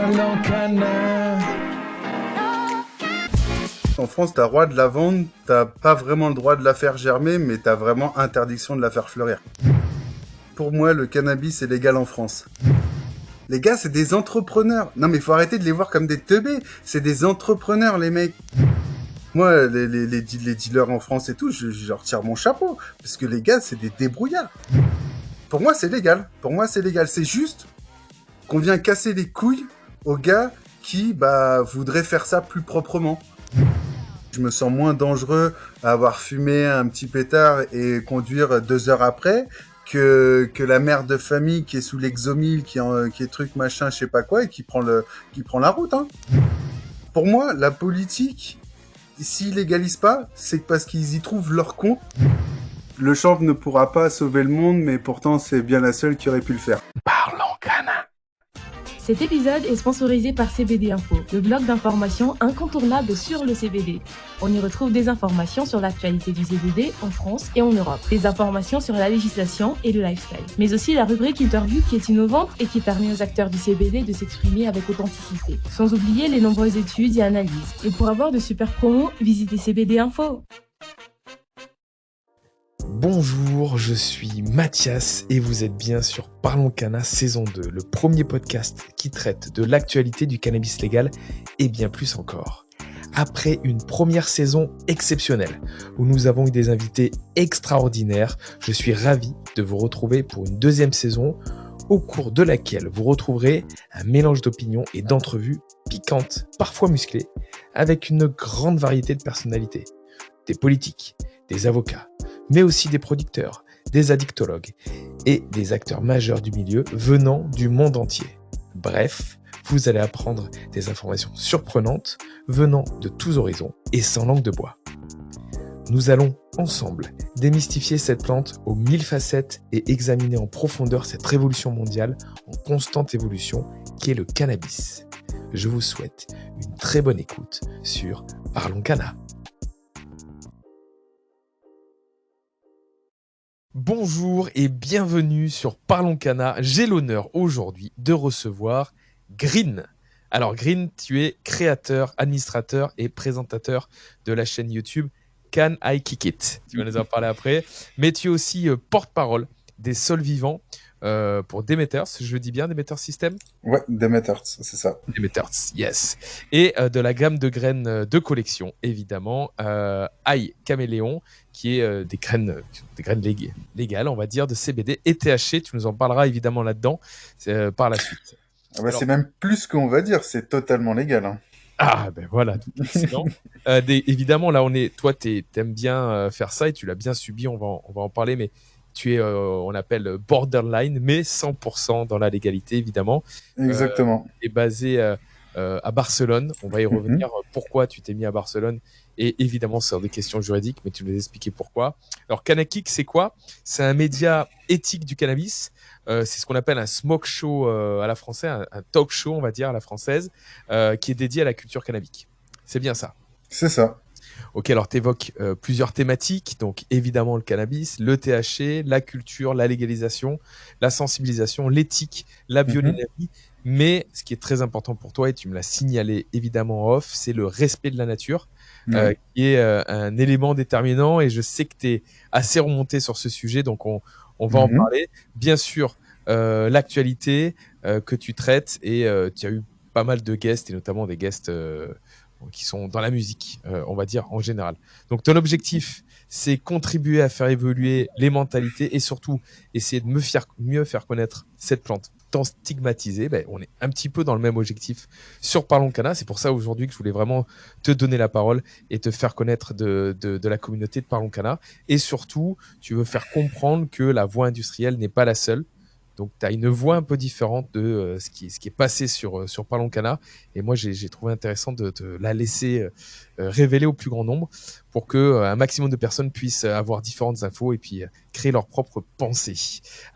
Parlons Cana. En France, t'as le droit de la vendre, t'as pas vraiment le droit de la faire germer, mais t'as vraiment interdiction de la faire fleurir. Pour moi, le cannabis est légal en France. Les gars, c'est des entrepreneurs. Non mais faut arrêter de les voir comme des teubés. C'est des entrepreneurs, les mecs. Moi, les dealers en France et tout, je leur tire mon chapeau. Parce que les gars, c'est des débrouillards. Pour moi, c'est légal. Pour moi, c'est légal. C'est juste qu'on vient casser les couilles aux gars qui, voudraient faire ça plus proprement. Je me sens moins dangereux à avoir fumé un petit pétard et conduire 2 heures après que la mère de famille qui est sous l'exomil, qui est truc machin, je sais pas quoi, et qui prend la route, hein. Pour moi, la politique, s'ils légalisent pas, c'est parce qu'ils y trouvent leur compte. Le chanvre ne pourra pas sauver le monde, mais pourtant c'est bien la seule qui aurait pu le faire. Parlons Cana. Cet épisode est sponsorisé par CBD Info, le blog d'information incontournable sur le CBD. On y retrouve des informations sur l'actualité du CBD en France et en Europe, des informations sur la législation et le lifestyle, mais aussi la rubrique interview qui est innovante et qui permet aux acteurs du CBD de s'exprimer avec authenticité, sans oublier les nombreuses études et analyses. Et pour avoir de super promos, visitez CBD Info. Bonjour, je suis Mathias et vous êtes bien sur Parlons Cana saison 2, le premier podcast qui traite de l'actualité du cannabis légal et bien plus encore. Après une première saison exceptionnelle où nous avons eu des invités extraordinaires, je suis ravi de vous retrouver pour une deuxième saison au cours de laquelle vous retrouverez un mélange d'opinions et d'entrevues piquantes, parfois musclées, avec une grande variété de personnalités, des politiques, des avocats, mais aussi des producteurs, des addictologues et des acteurs majeurs du milieu venant du monde entier. Bref, vous allez apprendre des informations surprenantes venant de tous horizons et sans langue de bois. Nous allons ensemble démystifier cette plante aux 1000 facettes et examiner en profondeur cette révolution mondiale en constante évolution qu'est le cannabis. Je vous souhaite une très bonne écoute sur Parlons Cana. Bonjour et bienvenue sur Parlons Cana. J'ai l'honneur aujourd'hui de recevoir Green. Alors Green, tu es créateur, administrateur et présentateur de la chaîne YouTube Can I Kick It. Tu vas nous en parler après. Mais tu es aussi porte-parole des sols vivants pour Demeters. Je le dis bien, Demeters System ? Ouais, Demeters, c'est ça. Demeters, yes. Et de la gamme de graines de collection, évidemment. Aïe Caméléon, qui est des graines légales, on va dire, de CBD et THC. Tu nous en parleras évidemment là-dedans par la suite. Alors, c'est même plus qu'on va dire, c'est totalement légal, hein. Ah, ben voilà, excellent. Évidemment, là, toi, t'aimes bien faire ça et tu l'as bien subi, on va en parler, mais tu es, on appelle borderline, mais 100% dans la légalité, évidemment. Exactement. Tu es basé à Barcelone. On va y revenir. Pourquoi tu t'es mis à Barcelone? Et évidemment, c'est des questions juridiques, mais tu vas expliquer pourquoi. Alors, Can I Kick, c'est quoi? C'est un média éthique du cannabis. C'est ce qu'on appelle un smoke show à la française, un talk show, on va dire, à la française, qui est dédié à la culture cannabique. C'est bien ça? C'est ça. Ok, alors tu évoques plusieurs thématiques, donc évidemment le cannabis, le THC, la culture, la légalisation, la sensibilisation, l'éthique, la bioénergie, mais ce qui est très important pour toi, et tu me l'as signalé évidemment en off, c'est le respect de la nature, qui est un élément déterminant, et je sais que tu es assez remonté sur ce sujet, donc on va en parler. Bien sûr, l'actualité que tu traites, et tu as eu pas mal de guests, et notamment des guests qui sont dans la musique, on va dire, en général. Donc, ton objectif, c'est contribuer à faire évoluer les mentalités et surtout essayer de mieux faire connaître cette plante tant stigmatisée. On est un petit peu dans le même objectif sur Parlons Cana. C'est pour ça aujourd'hui que je voulais vraiment te donner la parole et te faire connaître de la communauté de Parlons Cana. Et surtout, tu veux faire comprendre que la voie industrielle n'est pas la seule. Donc, tu as une voix un peu différente de ce qui est passé sur Parlons Cana. Et moi, j'ai trouvé intéressant de la laisser révéler au plus grand nombre pour qu'un maximum de personnes puissent avoir différentes infos et puis créer leur propre pensée.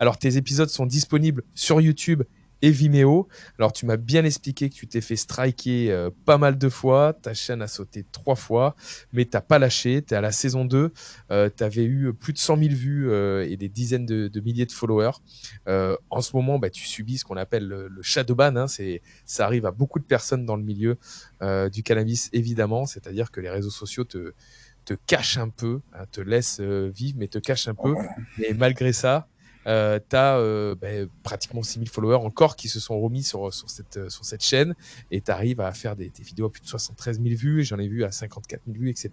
Alors, tes épisodes sont disponibles sur YouTube et Vimeo. Alors, tu m'as bien expliqué que tu t'es fait striker pas mal de fois. Ta chaîne a sauté 3 fois, mais tu n'as pas lâché. Tu es à la saison 2. Tu avais eu plus de 100 000 vues et des dizaines de milliers de followers. En ce moment, bah, tu subis ce qu'on appelle le shadow ban. Hein. Ça arrive à beaucoup de personnes dans le milieu du cannabis, évidemment. C'est-à-dire que les réseaux sociaux te cachent un peu, hein, te laissent vivre, mais te cachent un peu. Mais malgré ça, tu as pratiquement 6000 followers encore qui se sont remis sur cette chaîne et tu arrives à faire des vidéos à plus de 73 000 vues. J'en ai vu à 54 000 vues, etc.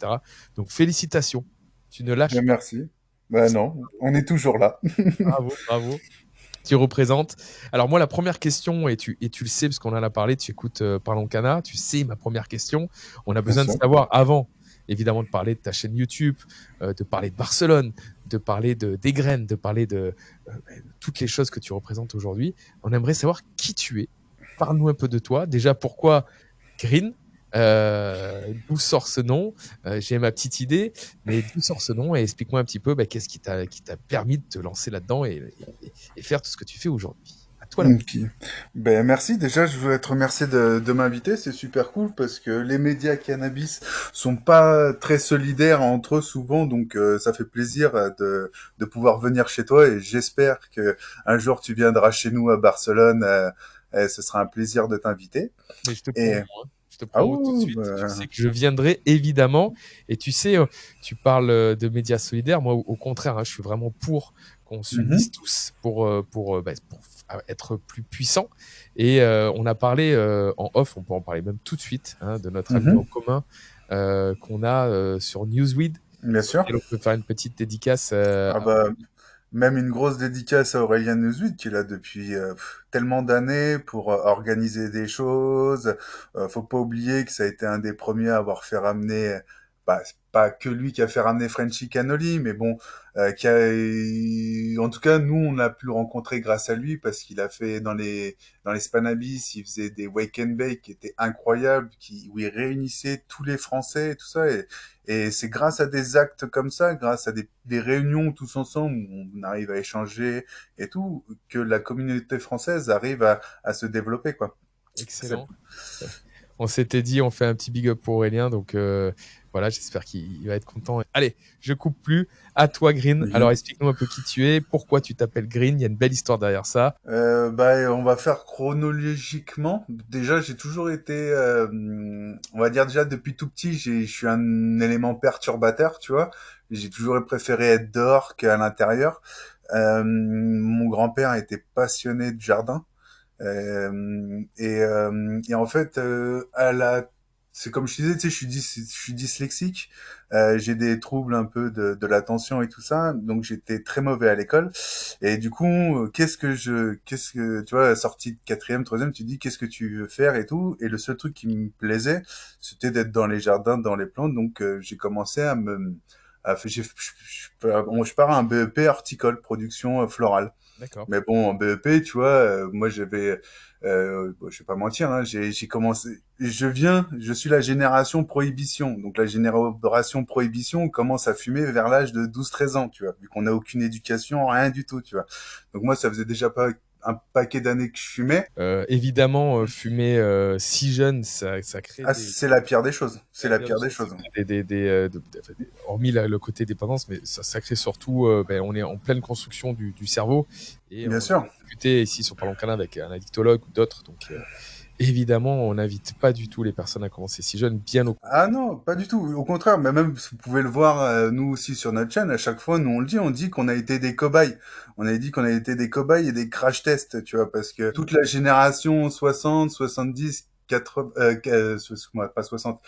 Donc, félicitations. Tu ne lâches Ben, pas. merci. Ben non, on est toujours là. Bravo, bravo. Tu représentes. Alors moi, la première question, et tu le sais parce qu'on en a parlé, tu écoutes Parlons Cana, tu sais ma première question. On a Bien besoin de sûr. savoir, avant, évidemment, de parler de ta chaîne YouTube, de parler de Barcelone, de parler des graines, de parler de toutes les choses que tu représentes aujourd'hui. On aimerait savoir qui tu es. Parle-nous un peu de toi. Déjà, pourquoi Green? D'où sort ce nom? J'ai ma petite idée, mais d'où sort ce nom? Et explique-moi un petit peu qu'est-ce qui t'a permis de te lancer là-dedans et faire tout ce que tu fais aujourd'hui. À toi la Ok. Ben merci. Déjà, je veux être remercié de m'inviter. C'est super cool parce que les médias cannabis sont pas très solidaires entre eux souvent, donc ça fait plaisir de pouvoir venir chez toi et j'espère que un jour tu viendras chez nous à Barcelone. Et ce sera un plaisir de t'inviter. Mais je te prends au Et mot, hein. Je te ah prends au mot tout de oui, suite. Tu sais ben, que je viendrai évidemment. Et tu sais, tu parles de médias solidaires. Moi, au contraire, hein, je suis vraiment pour qu'on s'unisse mhm, tous pour être plus puissants. Et on a parlé en off, on peut en parler même tout de suite, hein, de notre ami en mhm, commun qu'on a sur Newsweed, bien sur sûr. lequel on peut faire une petite dédicace Ah à bah, même une grosse dédicace à Aurélien Newsweek qui est là depuis tellement d'années pour organiser des choses. Faut pas oublier que ça a été un des premiers à avoir fait ramener, bah, c'est pas que lui qui a fait ramener Frenchy Canoli, mais bon, en tout cas, nous, on a pu le rencontrer grâce à lui parce qu'il a fait dans les Spanabis, il faisait des wake and bake qui étaient incroyables, où il réunissait tous les Français et tout ça. Et c'est grâce à des actes comme ça, grâce à des réunions tous ensemble où on arrive à échanger et tout, que la communauté française arrive à se développer, quoi. C'est- excellent. On s'était dit, on fait un petit big up pour Aurélien, donc voilà, j'espère qu'il va être content. Allez, je coupe plus. À toi, Green. Alors, Mhm. explique-nous un peu qui tu es, pourquoi tu t'appelles Green. Il y a une belle histoire derrière ça. Bah, on va faire chronologiquement. Déjà, j'ai toujours été, on va dire déjà depuis tout petit, je suis un élément perturbateur, tu vois. J'ai toujours préféré être dehors qu'à l'intérieur. Mon grand-père était passionné de jardin. Et en fait, c'est comme je te disais, tu sais, je suis dyslexique, j'ai des troubles un peu de l'attention et tout ça, donc j'étais très mauvais à l'école. Et du coup, qu'est-ce que, tu vois, sortie de quatrième, troisième, tu dis qu'est-ce que tu veux faire et tout. Et le seul truc qui me plaisait, c'était d'être dans les jardins, dans les plantes. Donc j'ai commencé je pars à un BEP horticole, production florale. D'accord. Mais bon, en BEP, tu vois, moi j'avais, bon, je vais pas mentir, hein, j'ai commencé, je suis la génération prohibition. Donc la génération prohibition commence à fumer vers l'âge de 12-13 ans, tu vois, vu qu'on n'a aucune éducation, rien du tout, tu vois. Donc moi, ça faisait déjà pas un paquet d'années que je fumais. Évidemment, fumer si jeune, ça crée Ah, c'est la pire des choses. C'est la bien pire des sûr, ça choses. crée hormis le côté dépendance, mais ça crée surtout, on est en pleine construction du cerveau et Bien on a sûr. discuté ici sur Parlons Canin avec un addictologue ou d'autres, donc évidemment, on n'invite pas du tout les personnes à commencer si jeunes, bien au Ah non, pas du tout. Au contraire, mais même vous pouvez le voir nous aussi sur notre chaîne. À chaque fois, nous on dit qu'on a été des cobayes. On a dit qu'on a été des cobayes et des crash tests, tu vois, parce que toute la génération 60, 70, 80, excuse-moi, pas 60,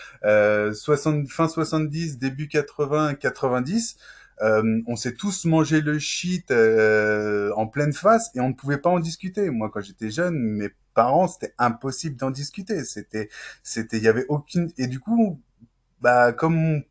60, fin 70, début 80, 90. On s'est tous mangé le shit en pleine face et on ne pouvait pas en discuter. Moi, quand j'étais jeune, mes parents, c'était impossible d'en discuter. Il y avait aucune, et du coup, bah, comme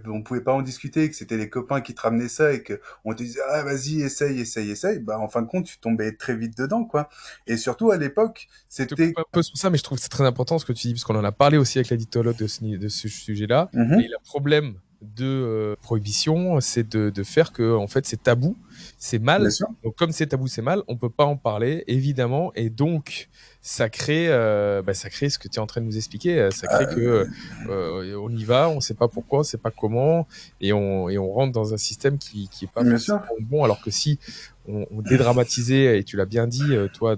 on pouvait pas en discuter, que c'était les copains qui te ramenaient ça et que on te disait, ah, vas-y, essaye, essaye, essaye, bah, en fin de compte, tu tombais très vite dedans, quoi. Et surtout, à l'époque, Je te coupe c'était, un peu sur ça, mais je trouve que c'est très important ce que tu dis, parce qu'on en a parlé aussi avec l'addictologue de ce sujet-là. Mhm, Et le problème de prohibition, c'est de faire que en fait c'est tabou, c'est Bien mal. sûr. Donc comme c'est tabou, c'est mal, on peut pas en parler évidemment, et donc ça crée ce que tu es en train de nous expliquer. Ça crée que on y va, on sait pas pourquoi, on sait pas comment, et on rentre dans un système qui est pas Bien sûr. forcément bon. Alors que si on dédramatisait, et tu l'as bien dit, toi,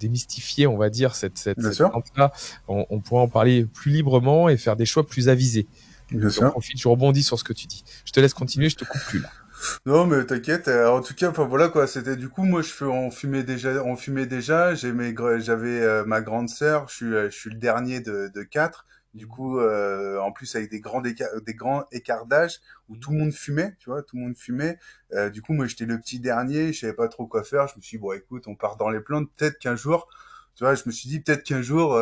démystifier, on va dire, Bien cette sûr. plante-là, on pourrait en parler plus librement et faire des choix plus avisés. Bien J'en sûr. profite, je rebondis sur ce que tu dis. Je te laisse continuer, je te coupe plus là. Non, mais t'inquiète. En tout cas, enfin voilà quoi. C'était du coup, moi, on fumait déjà. J'avais ma grande sœur. Je suis le dernier de quatre. Du coup, en plus avec des grands écarts d'âge où tout le monde fumait, tu vois, tout le monde fumait. Du coup, moi, j'étais le petit dernier. Je savais pas trop quoi faire. Je me suis dit, bon, écoute, on part dans les plantes. Peut-être qu'un jour, tu vois, je me suis dit peut-être qu'un jour,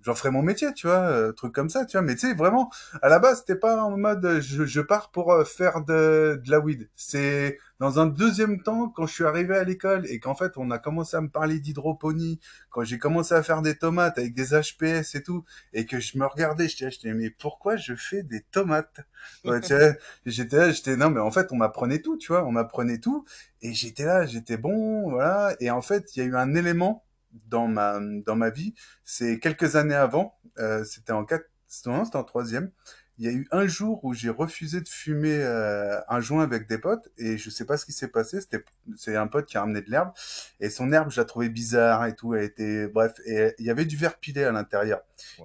j'en ferai mon métier, tu vois, truc comme ça, tu vois. Mais tu sais, vraiment, à la base, c'était pas en mode je pars pour faire de la weed. C'est dans un deuxième temps, quand je suis arrivé à l'école et qu'en fait, on a commencé à me parler d'hydroponie, quand j'ai commencé à faire des tomates avec des HPS et tout, et que je me regardais, j'étais, mais pourquoi je fais des tomates? Ouais, tu vois, non, mais en fait, on m'apprenait tout, tu vois, on m'apprenait tout, et j'étais là, j'étais bon, voilà. Et en fait, il y a eu un élément dans ma vie, c'est quelques années avant, non, c'était en troisième. Il y a eu un jour où j'ai refusé de fumer un joint avec des potes et je sais pas ce qui s'est passé. C'est un pote qui a ramené de l'herbe et son herbe, je la trouvais bizarre et tout. Elle était, bref, et il y avait du verre pilé à l'intérieur.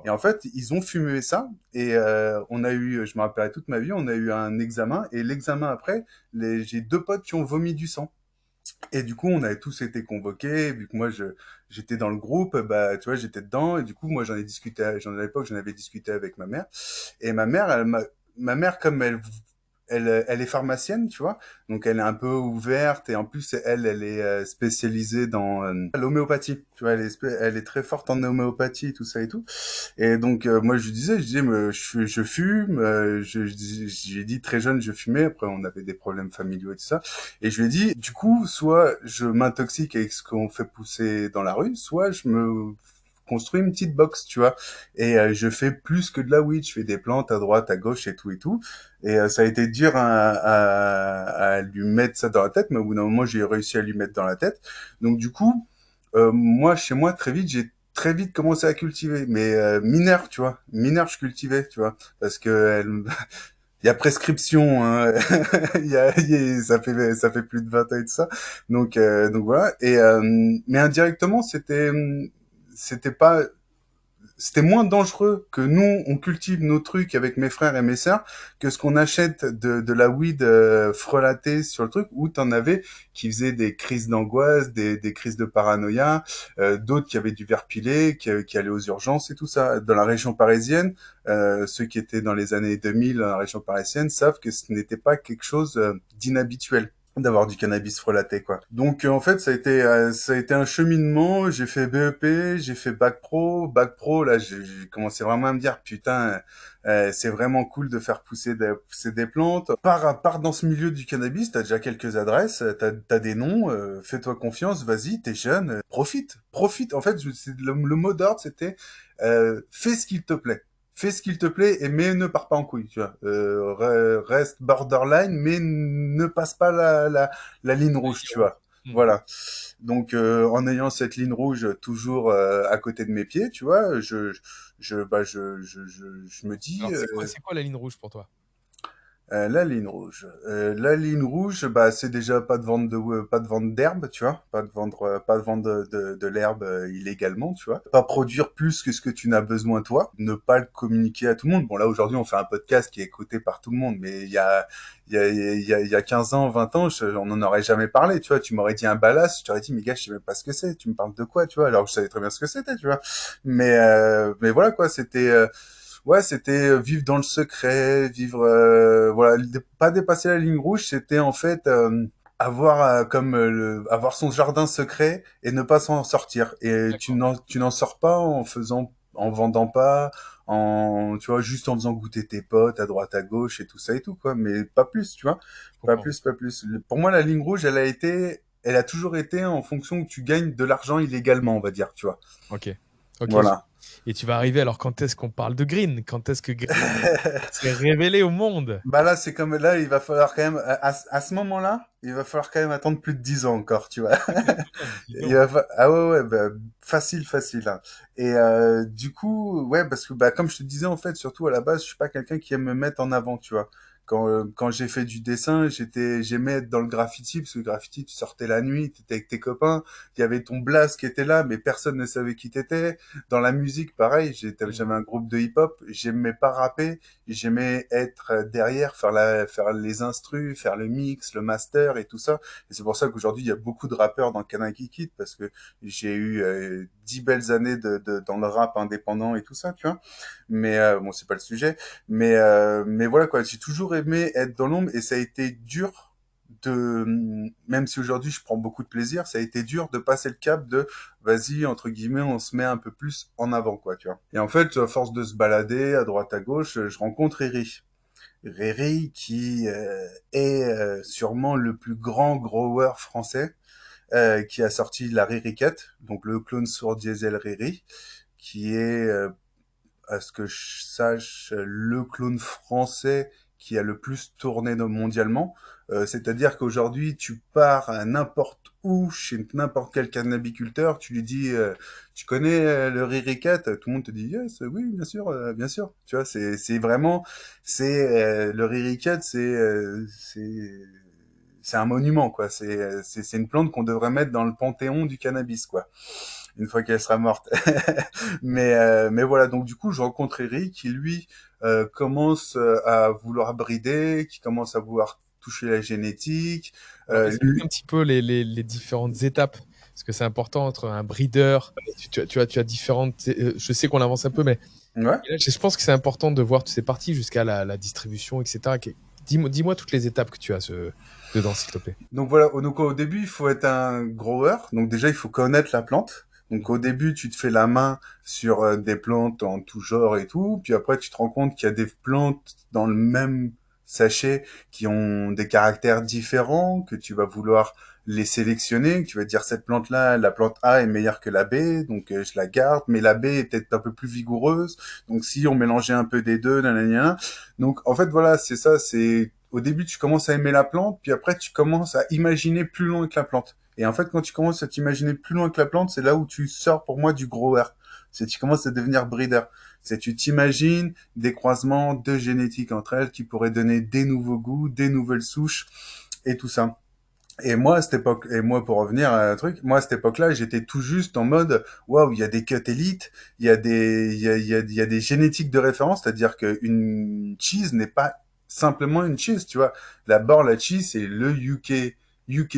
Et Wow. en fait, ils ont fumé ça et on a eu, je me rappellerai toute ma vie, on a eu un examen et l'examen après, j'ai deux potes qui ont vomi du sang. Et du coup, on avait tous été convoqués, vu que moi, j'étais dans le groupe, bah, tu vois, j'étais dedans, et du coup, moi, à l'époque, j'en avais discuté avec ma mère, et ma mère, comme elle est pharmacienne, tu vois, donc elle est un peu ouverte, et en plus, elle est spécialisée dans l'homéopathie, tu vois, elle est très forte en homéopathie, tout ça et tout. Et donc moi je disais mais je fume, j'ai dit très jeune je fumais, après on avait des problèmes familiaux et tout ça, et je lui ai dit du coup soit je m'intoxique avec ce qu'on fait pousser dans la rue, soit je me construis une petite box, tu vois, et je fais plus que de la weed, je fais des plantes à droite, à gauche et tout, et ça a été dur à lui mettre ça dans la tête, mais au bout d'un moment j'ai réussi à lui mettre dans la tête, donc du coup moi, chez moi, j'ai très vite commencé à cultiver, mais mineur, tu vois, mineur, je cultivais, tu vois, parce que il y a prescription, hein. Ça fait plus de 20 ans et tout ça, donc voilà. Et mais indirectement, c'était pas c'était moins dangereux que nous, on cultive nos trucs avec mes frères et mes sœurs, que ce qu'on achète de la weed frelatée sur le truc, où t'en avais qui faisaient des crises d'angoisse, des crises de paranoïa, d'autres qui avaient du verre pilé, qui allaient aux urgences et tout ça. Dans la région parisienne, ceux qui étaient dans les années 2000 dans la région parisienne savent que ce n'était pas quelque chose d'inhabituel d'avoir du cannabis frelaté quoi. Donc en fait ça a été un cheminement, j'ai fait BEP, j'ai fait bac pro là j'ai commencé vraiment à me dire putain c'est vraiment cool de faire pousser des plantes. Pars dans ce milieu du cannabis, t'as déjà quelques adresses, t'as des noms, fais-toi confiance, vas-y, t'es jeune, profite. En fait, le mot d'ordre c'était fais ce qu'il te plaît. Fais ce qu'il te plaît, mais ne pars pas en couille, tu vois. Reste borderline, mais ne passe pas la ligne La rouge, ligne tu rouge. vois. Hmm. Voilà. Donc, en ayant cette ligne rouge toujours à côté de mes pieds, tu vois, je me dis, Alors c'est quoi la ligne rouge pour toi? la ligne rouge. La ligne rouge, bah, c'est déjà pas de vente d'herbe, tu vois, pas de vendre de l'herbe illégalement, tu vois. Pas produire plus que ce que tu n'as besoin toi. Ne pas le communiquer à tout le monde. Bon, là, aujourd'hui, on fait un podcast qui est écouté par tout le monde, mais il y a 15 ans, 20 ans, on n'en aurait jamais parlé, tu vois. Tu m'aurais dit un ballast, je t'aurais dit, mais gars, je sais même pas ce que c'est. Tu me parles de quoi, tu vois, alors que je savais très bien ce que c'était, tu vois. Mais voilà, quoi, ouais, c'était vivre dans le secret, vivre, voilà, pas dépasser la ligne rouge, c'était en fait avoir avoir son jardin secret et ne pas s'en sortir. Et D'accord. tu n'en sors pas en vendant pas, tu vois, juste en faisant goûter tes potes à droite à gauche et tout ça et tout quoi. Mais pas plus, tu vois, Je comprends. pas plus. Pour moi, la ligne rouge, elle a toujours été en fonction que tu gagnes de l'argent illégalement, on va dire, tu vois. Ok. Ok. Voilà. Et tu vas arriver, alors quand est-ce qu'on parle de Green? Quand est-ce que Green s'est révélé au monde? Bah là, c'est comme là, il va falloir quand même à ce moment-là, il va falloir quand même attendre plus de 10 ans encore, tu vois. Dis donc. Ah ouais, ouais, bah, facile, hein. Et du coup, ouais, parce que bah comme je te disais en fait, surtout à la base, je suis pas quelqu'un qui aime me mettre en avant, tu vois. Quand j'ai fait du dessin, j'aimais être dans le graffiti parce que le graffiti, tu sortais la nuit, t'étais avec tes copains, il y avait ton blast qui était là, mais personne ne savait qui t'étais. Dans la musique, pareil, j'avais un groupe de hip-hop, j'aimais pas rapper, j'aimais être derrière, faire les instrus, faire le mix, le master et tout ça. Et c'est pour ça qu'aujourd'hui, il y a beaucoup de rappeurs dans Kanaki Kid parce que j'ai eu 10 belles années dans le rap indépendant et tout ça, tu vois. Mais bon, c'est pas le sujet. Mais voilà quoi, j'ai toujours aimé être dans l'ombre et ça a été dur même si aujourd'hui je prends beaucoup de plaisir, ça a été dur de passer le cap de vas-y, entre guillemets, on se met un peu plus en avant, quoi, tu vois. Et en fait, à force de se balader à droite à gauche, je rencontre Riri. Riri qui est sûrement le plus grand grower français, qui a sorti la Riricat, donc le clone sourd diesel Riri, qui est à ce que je sache, le clone français qui a le plus tourné mondialement. C'est-à-dire qu'aujourd'hui, tu pars à n'importe où, chez n'importe quel cannabiculteur, tu lui dis, tu connais le Riricat, tout le monde te dit, yes, oui, bien sûr, bien sûr. Tu vois, c'est vraiment, le Riricat, c'est un monument, quoi. C'est une plante qu'on devrait mettre dans le panthéon du cannabis, quoi, une fois qu'elle sera morte. Mais voilà, donc du coup, je rencontre Eric qui, lui, commence à vouloir brider, qui commence à vouloir toucher la génétique. Alors, explique Lui, un petit peu les différentes étapes, parce que c'est important entre un breeder. Tu as différentes. Je sais qu'on avance un peu, mais ouais. je pense que c'est important de voir toutes ces parties jusqu'à la distribution, etc. Dis-moi toutes les étapes que tu as dedans, s'il te plaît. Donc voilà, donc au début, il faut être un grower. Donc déjà, il faut connaître la plante. Donc au début, tu te fais la main sur des plantes en tout genre et tout. Puis après, tu te rends compte qu'il y a des plantes dans le même sachet qui ont des caractères différents, que tu vas vouloir les sélectionner, que tu vas dire cette plante-là, la plante A est meilleure que la B, donc je la garde, mais la B est peut-être un peu plus vigoureuse. Donc si on mélangeait un peu des deux, nanana. Donc en fait voilà, c'est ça, c'est au début tu commences à aimer la plante, puis après tu commences à imaginer plus loin que la plante. Et en fait quand tu commences à t'imaginer plus loin que la plante, c'est là où tu sors pour moi du grower. C'est tu commences à devenir breeder. C'est tu t'imagines des croisements de génétique entre elles qui pourraient donner des nouveaux goûts, des nouvelles souches et tout ça. Et moi, pour revenir à un truc, moi, à cette époque-là, j'étais tout juste en mode, waouh, il y a des cuts élites, il y a des génétiques de référence, c'est-à-dire qu'une cheese n'est pas simplement une cheese, tu vois. D'abord, la cheese, c'est le UK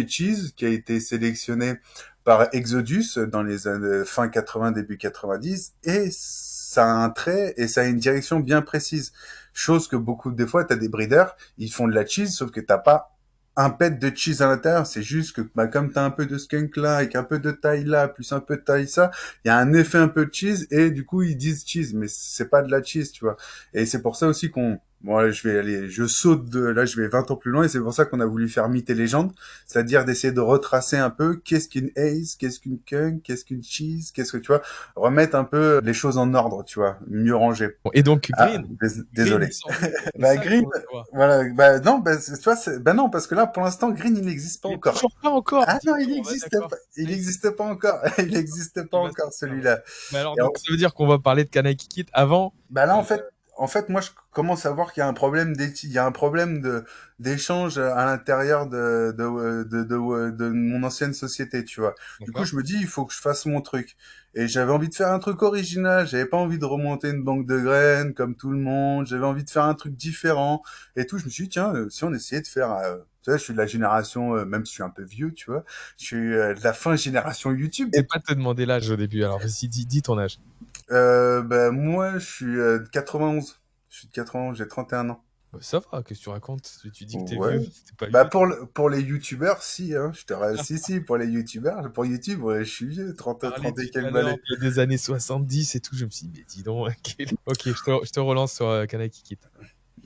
cheese qui a été sélectionné par Exodus dans les années fin 80, début 90, et ça a un trait et ça a une direction bien précise. Chose que beaucoup, des fois, t'as des breeders, ils font de la cheese, sauf que t'as pas un pet de cheese à l'intérieur, c'est juste que bah, comme t'as un peu de skunk là, avec un peu de taille là, plus un peu de taille ça, il y a un effet un peu de cheese, et du coup ils disent cheese, mais c'est pas de la cheese, tu vois. Et c'est pour ça aussi bon là, je saute là, je vais 20 ans plus loin, et c'est pour ça qu'on a voulu faire mythe et légende, c'est-à-dire d'essayer de retracer un peu qu'est-ce qu'une haze, qu'est-ce qu'une skunk, qu'est-ce qu'une cheese, qu'est-ce que tu vois, remettre un peu les choses en ordre, tu vois, mieux rangées. Bon, et donc, Ah, Green. Green, désolé. il sort d'où? C'est Bah ça que je Green, veux savoir. voilà, bah non, bah tu vois, bah non, parce que là, pour l'instant, Green, il n'existe pas Il est encore. toujours pas encore. Ah non, il Dis-donc, ouais, n'existe d'accord. pas, il Ça y est, n'existe pas encore, il n'existe pas il va encore sortir, ouais. celui-là. Mais alors, Et donc, ça veut dire qu'on va parler de Kanaki Kid avant. bah là, euh, en fait, moi, je commence à voir qu'il y a un problème il y a un problème d'échange à l'intérieur de mon ancienne société, tu vois. Du coup, D'accord. je me dis, il faut que je fasse mon truc. Et j'avais envie de faire un truc original. J'avais pas envie de remonter une banque de graines comme tout le monde. J'avais envie de faire un truc différent et tout. Je me suis dit, tiens, si on essayait de faire, tu sais, je suis de la génération, même si je suis un peu vieux, tu vois, je suis de la fin génération YouTube. Je vais pas te demander l'âge au début. Alors, vas-y, dis ton âge. Bah, moi, je suis de 91. Je suis de 91, j'ai 31 ans. Bah, ça va, qu'est-ce que tu racontes? Tu dis que t'es Ouais. vieux, c'était pas Bah, vieux. pour les youtubeurs, si, hein, si, pour les youtubeurs, pour YouTube, ouais, je suis vieux, 30, Parler 30 et tout à quelques l'heure balais. des années 70 et tout, je me suis dit, mais dis donc, ok, je te relance sur Kanaki Kid.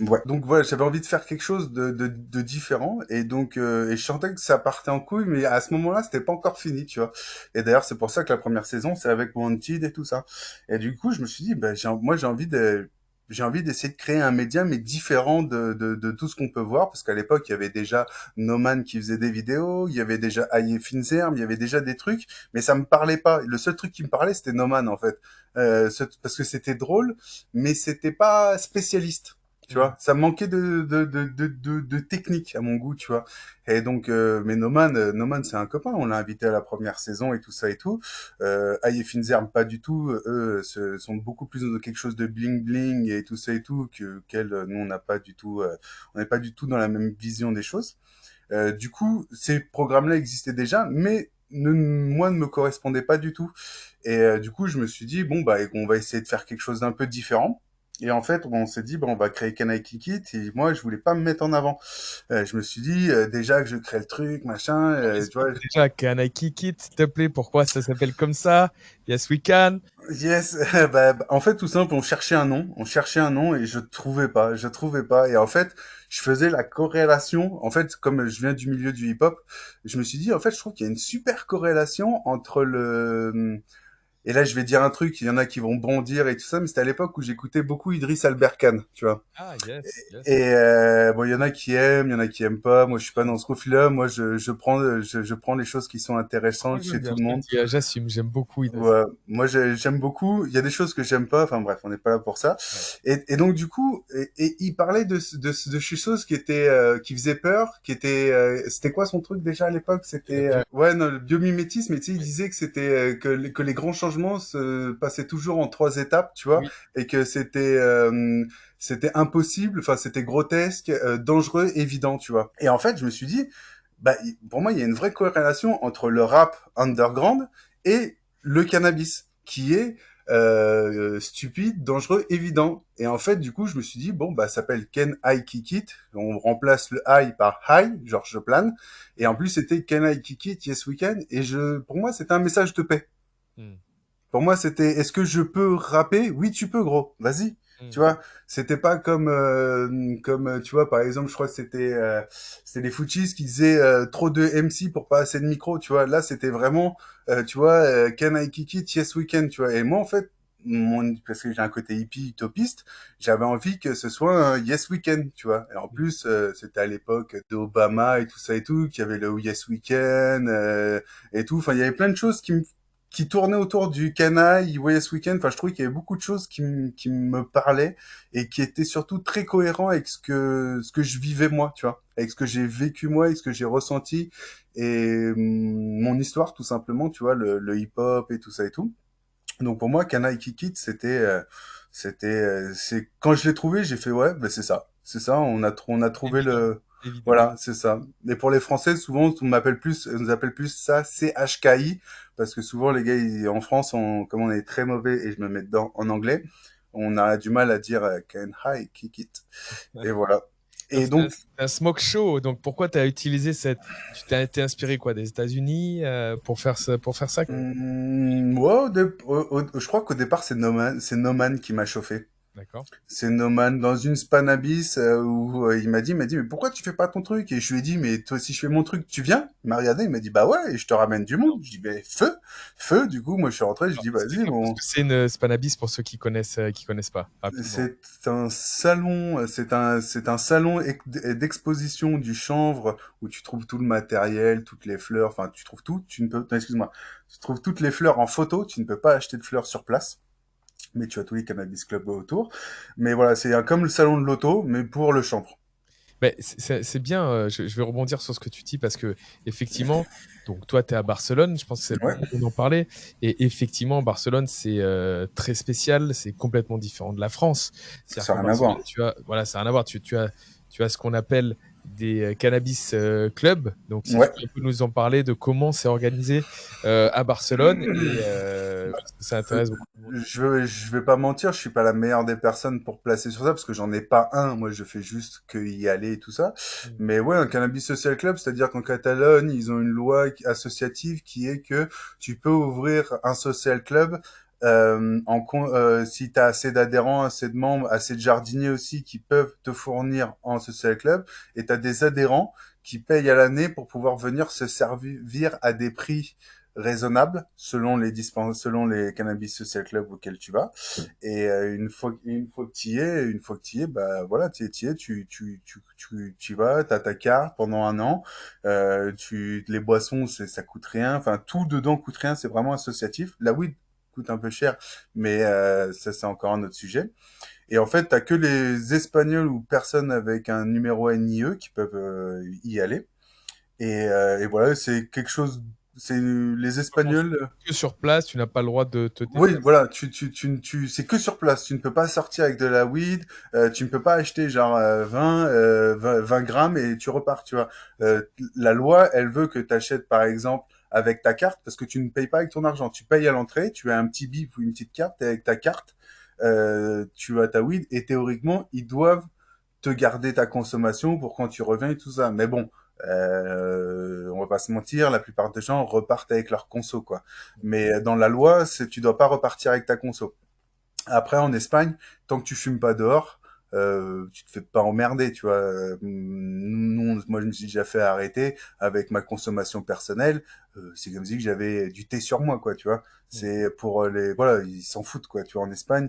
Ouais. Donc voilà, j'avais envie de faire quelque chose de différent et donc et je sentais que ça partait en couille, mais à ce moment-là, c'était pas encore fini, tu vois. Et d'ailleurs, c'est pour ça que la première saison, c'est avec Wanted et tout ça. Et du coup, je me suis dit, bah, moi, j'ai envie d'essayer de créer un média, mais différent de tout ce qu'on peut voir, parce qu'à l'époque, il y avait déjà No Man qui faisait des vidéos, il y avait déjà Aye Finzerm, il y avait déjà des trucs, mais ça me parlait pas. Le seul truc qui me parlait, c'était No Man, en fait. Parce que c'était drôle, mais c'était pas spécialiste. Tu Mm. vois, ça manquait de technique à mon goût, tu vois. Et donc, mais Noman, c'est un copain. On l'a invité à la première saison et tout ça et tout. Aye et Finzerm, pas du tout. Eux, sont beaucoup plus dans quelque chose de bling bling et tout ça et tout nous, on n'a pas du tout. On n'est pas du tout dans la même vision des choses. Du coup, ces programmes-là existaient déjà, mais moi, ne me correspondaient pas du tout. Et du coup, je me suis dit, bon, bah, on va essayer de faire quelque chose d'un peu différent. Et en fait, on s'est dit, bah, on va créer Kanai Kikit. Et moi, je voulais pas me mettre en avant. Je me suis dit, déjà que je crée le truc, machin, tu vois. Explique déjà Can I Kick It, s'il te plaît, pourquoi ça s'appelle comme ça? Yes, we can. Yes, en fait, tout simple, on cherchait un nom et je trouvais pas. Et en fait, je faisais la corrélation. En fait, comme je viens du milieu du hip-hop, je me suis dit, en fait, je trouve qu'il y a une super corrélation entre et là, je vais dire un truc, il y en a qui vont bondir et tout ça, mais c'était à l'époque où j'écoutais beaucoup Idriss Alberkan, tu vois. Ah, yes, yes. Et bon, il y en a qui aiment, il y en a qui aiment pas. Moi, je suis pas dans ce profil-là. Moi, je prends les choses qui sont Moi, intéressantes j'aime chez bien, tout le je te le monde. dis, j'assume, j'aime beaucoup Idriss. Ouais, moi j'aime beaucoup. Il y a des choses que j'aime pas. Enfin bref, on n'est pas là pour ça. Ouais. Et donc du coup, il parlait de choses qui étaient qui faisaient peur, qui étaient. C'était quoi son truc déjà à l'époque? Et la C'était bio. ouais non, le biomimétisme. Et tu sais, il Oui, disait que c'était que les grands changements se passaient toujours en trois étapes, tu vois, oui. et que c'était impossible. Enfin, c'était grotesque, dangereux, évident, tu vois. Et en fait, je me suis dit, bah, pour moi, il y a une vraie corrélation entre le rap underground et le cannabis, qui est stupide, dangereux, évident. Et en fait, du coup, je me suis dit, bon, bah, ça s'appelle Ken I Kick It. On remplace le I par High, genre je plane. Et en plus, c'était Ken I Kick It, Yes We Can. Et pour moi, c'était un message de paix. Mm, Pour moi, c'était, est-ce que je peux rapper? Oui, tu peux, gros. Vas-y. Tu mm. vois, c'était pas tu vois, par exemple, je crois que c'était les Foochies qui disaient trop de MC pour pas assez de micro, tu vois. Là, c'était vraiment, tu vois, Can I kick it? Yes, we can, tu vois. Et moi, en fait, parce que j'ai un côté hippie utopiste, j'avais envie que ce soit un Yes, we can, tu vois. Et en plus, c'était à l'époque d'Obama et tout ça et tout, qu'il y avait le Yes, we can et tout. Enfin, il y avait plein de choses qui tournait autour du canaille, Yes Weekend. Enfin, je trouvais qu'il y avait beaucoup de choses qui me parlaient et qui étaient surtout très cohérents avec ce que je vivais moi, tu vois, avec ce que j'ai vécu moi, avec ce que j'ai ressenti et mon histoire tout simplement, tu vois, le hip-hop et tout ça et tout. Donc pour moi, Canaille Kick It, c'est quand je l'ai trouvé, j'ai fait ouais, ben c'est ça. On a trouvé Évident, le, évident. voilà, c'est ça. Et pour les Français, souvent, on nous appelle plus ça CHKI parce que souvent les gars en France, comme on est très mauvais et je me mets dedans en anglais, on a du mal à dire Can I Kick It. Et voilà. Donc, Et donc c'est un smoke show. Donc, pourquoi tu as utilisé cette. Tu t'es été inspiré quoi, des États-Unis pour faire ça, pour faire ça? ouais, je crois qu'au départ c'est Noman qui m'a chauffé. D'accord. C'est No Man dans une span abyss où il m'a dit mais pourquoi tu fais pas ton truc? Et je lui ai dit mais toi si je fais mon truc tu viens? Il m'a regardé, il m'a dit bah ouais et je te ramène du monde. Je dis ben feu. Du coup moi je suis rentré, je Alors, dis vas-y explique-nous ce bon. que c'est une Spanabis pour ceux qui connaissent pas, rapidement. C'est un salon, c'est un salon d'exposition du chanvre où tu trouves tout le matériel, toutes les fleurs, enfin tu trouves tout. Tu ne peux, non, excuse-moi, tu trouves toutes les fleurs en photo. Tu ne peux pas acheter de fleurs sur place. Mais tu as tous les cannabis clubs autour. Mais voilà, c'est comme le salon de l'auto, mais pour le chanvre. Ben, c'est bien, je vais rebondir sur ce que tu dis parce que, effectivement, donc toi, tu es à Barcelone, je pense que c'est le Ouais, moment d'en parler. Et effectivement, Barcelone, c'est très spécial, c'est complètement différent de la France. C'est-à-dire ça qu'à n'a rien à voir. Barcelone, voilà, ça n'a rien à voir. Tu as ce qu'on appelle des cannabis clubs. Donc, si tu Ouais. peux un peu nous en parler de comment c'est organisé à Barcelone, et parce que ça intéresse beaucoup de monde. Je vais pas mentir, je suis pas la meilleure des personnes pour placer sur ça parce que j'en ai pas un. Moi, je fais juste que y aller et tout ça. Mm. Mais ouais, un cannabis social club, c'est-à-dire qu'en Catalogne, ils ont une loi associative qui est que tu peux ouvrir un social club Si tu as assez d'adhérents, assez de membres, assez de jardiniers aussi qui peuvent te fournir en social club, et tu as des adhérents qui payent à l'année pour pouvoir venir se servir à des prix raisonnables selon les cannabis social club auxquels tu vas. Et une fois que tu y es, bah voilà, t'y es, tu y vas, t'as ta carte pendant un an. Les boissons, ça coûte rien. Enfin, tout dedans coûte rien. C'est vraiment associatif. La weed coûte un peu cher, mais ça c'est encore un autre sujet. Et en fait, t'as que les Espagnols ou personnes avec un numéro NIE qui peuvent y aller. Et voilà, c'est quelque chose. C'est les Comment ça? Espagnols. Que sur place, tu n'as pas le droit de te Oui, déplacer. voilà, c'est que sur place. Tu ne peux pas sortir avec de la weed. Tu ne peux pas acheter genre 20 grammes et tu repars, tu vois. La loi, elle veut que tu achètes par exemple avec ta carte parce que tu ne payes pas avec ton argent. Tu payes à l'entrée, tu as un petit bip ou une petite carte et avec ta carte, tu as ta weed et théoriquement, ils doivent te garder ta consommation pour quand tu reviens et tout ça. Mais bon, on va pas se mentir, la plupart des gens repartent avec leur conso, quoi. Mais dans la loi, tu dois pas repartir avec ta conso. Après, en Espagne, tant que tu fumes pas dehors, tu te fais pas emmerder, tu vois. Moi, je me suis déjà fait arrêter avec ma consommation personnelle. C'est comme si j'avais du thé sur moi, quoi, tu vois. Mm. C'est pour voilà, ils s'en foutent, quoi. Tu vois, en Espagne,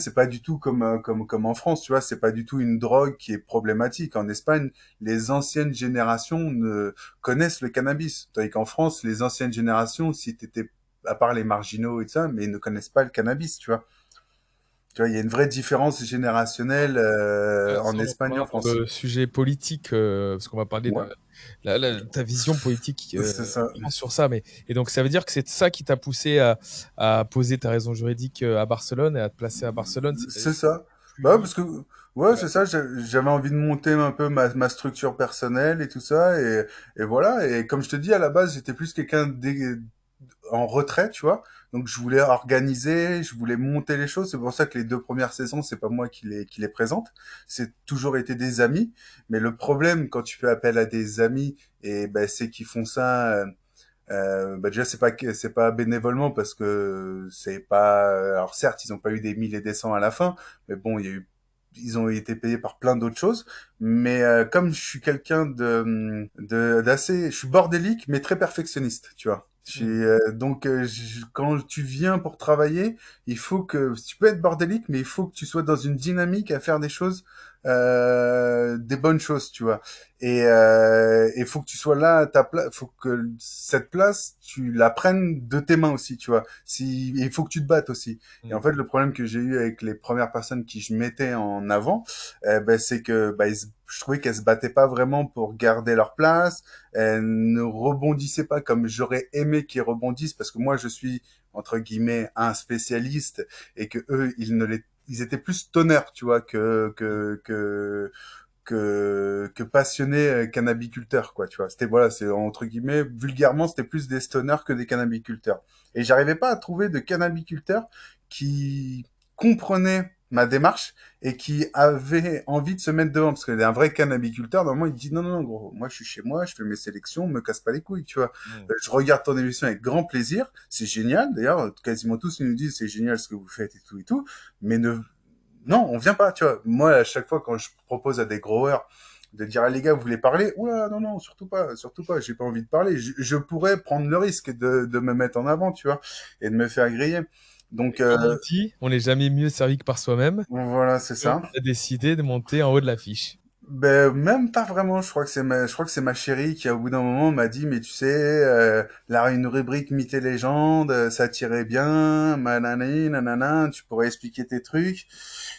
c'est pas du tout comme en France, tu vois. C'est pas du tout une drogue qui est problématique. En Espagne, les anciennes générations ne connaissent le cannabis, tandis qu'en France, les anciennes générations, si t'étais à part les marginaux et tout ça, mais ils ne connaissent pas le cannabis, tu vois. Tu vois, il y a une vraie différence générationnelle en Ça, on Espagne et rentrera en dans France. le sujet politique, parce qu'on va parler Ouais, de ta vision politique c'est ça. en France sur ça. Et donc, ça veut dire que c'est ça qui t'a poussé à poser ta raison juridique à Barcelone et à te placer à Barcelone. C'est C'est ça. plus Bah, libre. parce que, ouais, Ouais. c'est ça, j'avais envie de monter un peu ma structure personnelle et tout ça, et voilà. Et comme je te dis, à la base, j'étais plus quelqu'un en retrait, tu vois. Donc, je voulais organiser, je voulais monter les choses. C'est pour ça que les 2 premières saisons, c'est pas moi qui les présente. C'est toujours été des amis. Mais le problème, quand tu fais appel à des amis, et ben, c'est qu'ils font ça, bah déjà c'est pas bénévolement parce que c'est pas alors certes ils ont pas eu des 1000 et des cents à la fin mais bon ils ont été payés par plein d'autres choses mais comme je suis quelqu'un je suis bordélique mais très perfectionniste tu vois Mm. donc quand tu viens pour travailler il faut que tu peux être bordélique mais il faut que tu sois dans une dynamique à faire des choses des bonnes choses tu vois et faut que tu sois là à ta place, faut que cette place, tu la prennes de tes mains aussi, tu vois. Il faut que tu te battes aussi. Et en Mm. fait, le problème que j'ai eu avec les premières personnes qui je mettais en avant, c'est que je trouvais qu'elles se battaient pas vraiment pour garder leur place. Elles ne rebondissaient pas comme j'aurais aimé qu'ils rebondissent parce que moi, je suis entre guillemets un spécialiste et que eux, ils étaient plus tonneurs, tu vois, que passionnés cannabiculteurs, quoi, tu vois. C'était, voilà, c'est entre guillemets, vulgairement, c'était plus des stoners que des cannabiculteurs. Et j'arrivais pas à trouver de cannabiculteurs qui comprenaient ma démarche et qui avaient envie de se mettre devant. Parce qu'un vrai cannabiculteur, normalement, il dit non, non, non, gros, moi, je suis chez moi, je fais mes sélections, me casse pas les couilles, tu vois. Mm. Je regarde ton émission avec grand plaisir, c'est génial. D'ailleurs, quasiment tous ils nous disent c'est génial ce que vous faites et tout, mais non, on vient pas, tu vois. Moi, à chaque fois, quand je propose à des growers de dire, ah, les gars, vous voulez parler? Oula, non, non, surtout pas, j'ai pas envie de parler. Je pourrais prendre le risque de me mettre en avant, tu vois, et de me faire griller. Donc, Et comme on dit, on n'est jamais mieux servi que par soi-même. voilà, c'est Donc, ça. tu as décidé de monter en haut de l'affiche. Ben, même pas vraiment. Je crois que c'est ma chérie qui, au bout d'un moment, m'a dit, mais tu sais, là, une rubrique mythes et légendes, ça tirait bien, manani, nanana, tu pourrais expliquer tes trucs.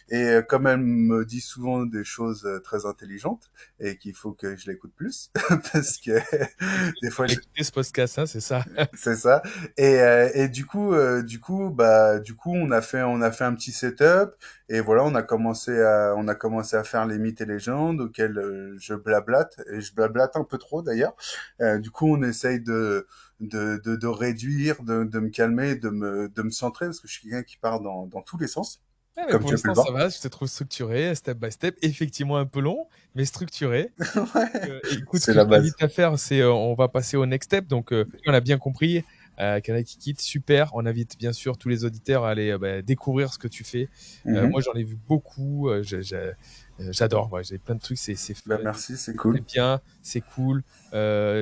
Et comme elle me dit souvent des choses très intelligentes, et qu'il faut que je l'écoute plus, parce que des fois, Écoutez ce podcast, hein, c'est ça. c'est ça. Et du coup, on a fait un petit setup et voilà, on a commencé à faire les mythes et légendes auxquels je blablate et je blablate un peu trop d'ailleurs. Du coup, on essaye de réduire, de me calmer, de me centrer parce que je suis quelqu'un qui part dans tous les sens, Ouais, mais comme pour tu as pu le l'instant, ça voir. va. Je te trouve structuré, step by step. Effectivement, un peu long, mais structuré. Ouais, Écoute, ce c'est que je la base. t'invite à faire, c'est on va passer au next step. Donc, on a bien compris. Canaille qui quitte, super. On invite bien sûr tous les auditeurs à aller découvrir ce que tu fais. Mhm. Moi, j'en ai vu beaucoup. J'adore. Ouais, j'ai plein de trucs. C'est Bah, merci, c'est cool. bien, c'est cool.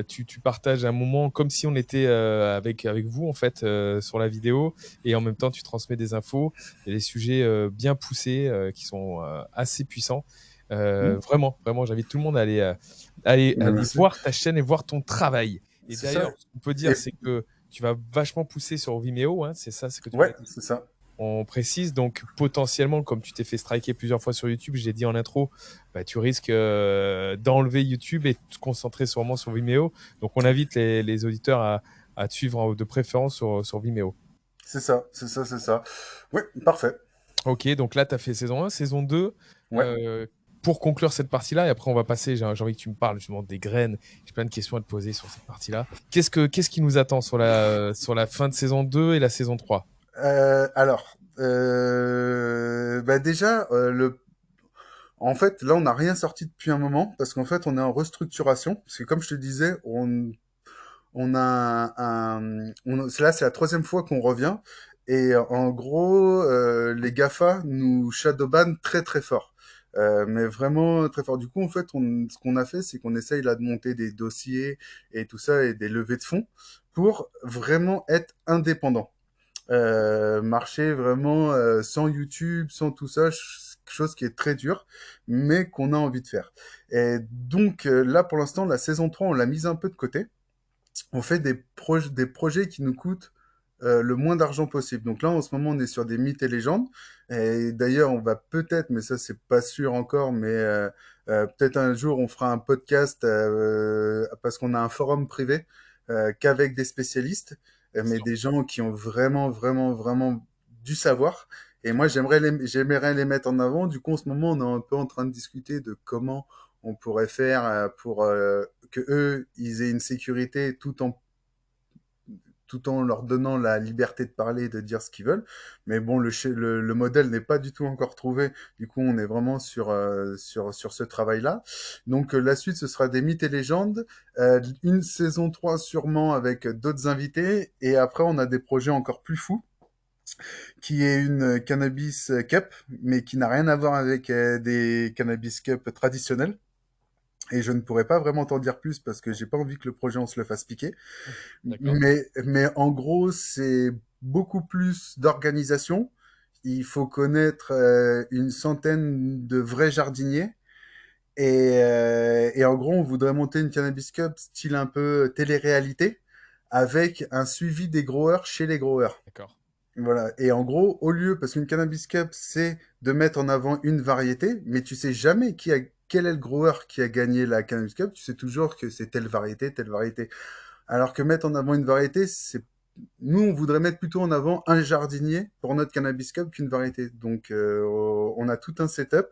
Tu partages un moment comme si on était avec vous en fait sur la vidéo et en même temps tu transmets des infos et des sujets bien poussés qui sont assez puissants. Mhm. Vraiment, j'invite tout le monde à Bah, aller merci. voir ta chaîne et voir ton travail. Et C'est ça. d'ailleurs, ce qu'on peut Et... dire, c'est que tu vas vachement pousser sur Vimeo, hein, c'est ça, c'est ce que tu m'as Ouais, dit. c'est ça. On précise donc potentiellement, comme tu t'es fait striker plusieurs fois sur YouTube, je l'ai dit en intro, tu risques d'enlever YouTube et de te concentrer sûrement sur Vimeo. Donc on invite les auditeurs à te suivre de préférence sur Vimeo. C'est ça, c'est ça, c'est ça. Ouais, parfait. Ok, donc là tu as fait saison 1, saison 2. Ouais. euh, pour conclure cette partie-là, et après on va passer, j'ai envie que tu me parles justement des graines, j'ai plein de questions à te poser sur cette partie-là. Qu'est-ce qui nous attend sur la fin de saison 2 et la saison 3? Bah déjà, en fait, là, on n'a rien sorti depuis un moment parce qu'en fait, on est en restructuration. Parce que comme je te disais, on a là, c'est la troisième fois qu'on revient. Et en gros, les GAFA nous shadowban très très fort. Mais vraiment très fort. Du coup, en fait, ce qu'on a fait, c'est qu'on essaye là de monter des dossiers et tout ça et des levées de fonds pour vraiment être indépendant. Marcher vraiment sans YouTube, sans tout ça, chose qui est très dure, mais qu'on a envie de faire. Et donc là, pour l'instant, la saison 3 on l'a mise un peu de côté. On fait des projets qui nous coûtent le moins d'argent possible. Donc là, en ce moment, on est sur des mythes et légendes. Et d'ailleurs, on va peut-être, mais ça, c'est pas sûr encore, mais peut-être un jour, on fera un podcast parce qu'on a un forum privé qu'avec des spécialistes, mais des gens qui ont vraiment, vraiment, vraiment du savoir. Et moi, j'aimerais les mettre en avant. Du coup, en ce moment, on est un peu en train de discuter de comment on pourrait faire pour que eux, ils aient une sécurité tout en leur donnant la liberté de parler et de dire ce qu'ils veulent. Mais bon, le modèle n'est pas du tout encore trouvé. Du coup, on est vraiment sur ce travail-là. Donc, la suite, ce sera des mythes et légendes. Une saison 3 sûrement avec d'autres invités. Et après, on a des projets encore plus fous, qui est une cannabis cup, mais qui n'a rien à voir avec des cannabis cup traditionnels. Et je ne pourrais pas vraiment t'en dire plus parce que j'ai pas envie que le projet on se le fasse piquer. D'accord. Mais en gros, c'est beaucoup plus d'organisation. Il faut connaître une centaine de vrais jardiniers. Et en gros, on voudrait monter une Cannabis Cup style un peu télé-réalité avec un suivi des growers chez les growers. D'accord. Voilà. Et en gros, au lieu, parce qu'une Cannabis Cup, c'est de mettre en avant une variété, mais tu sais jamais quel est le grower qui a gagné la Cannabis Cup. Tu sais toujours que c'est telle variété, telle variété. Alors que mettre en avant une variété, nous, on voudrait mettre plutôt en avant un jardinier pour notre cannabis cup qu'une variété. Donc, on a tout un setup.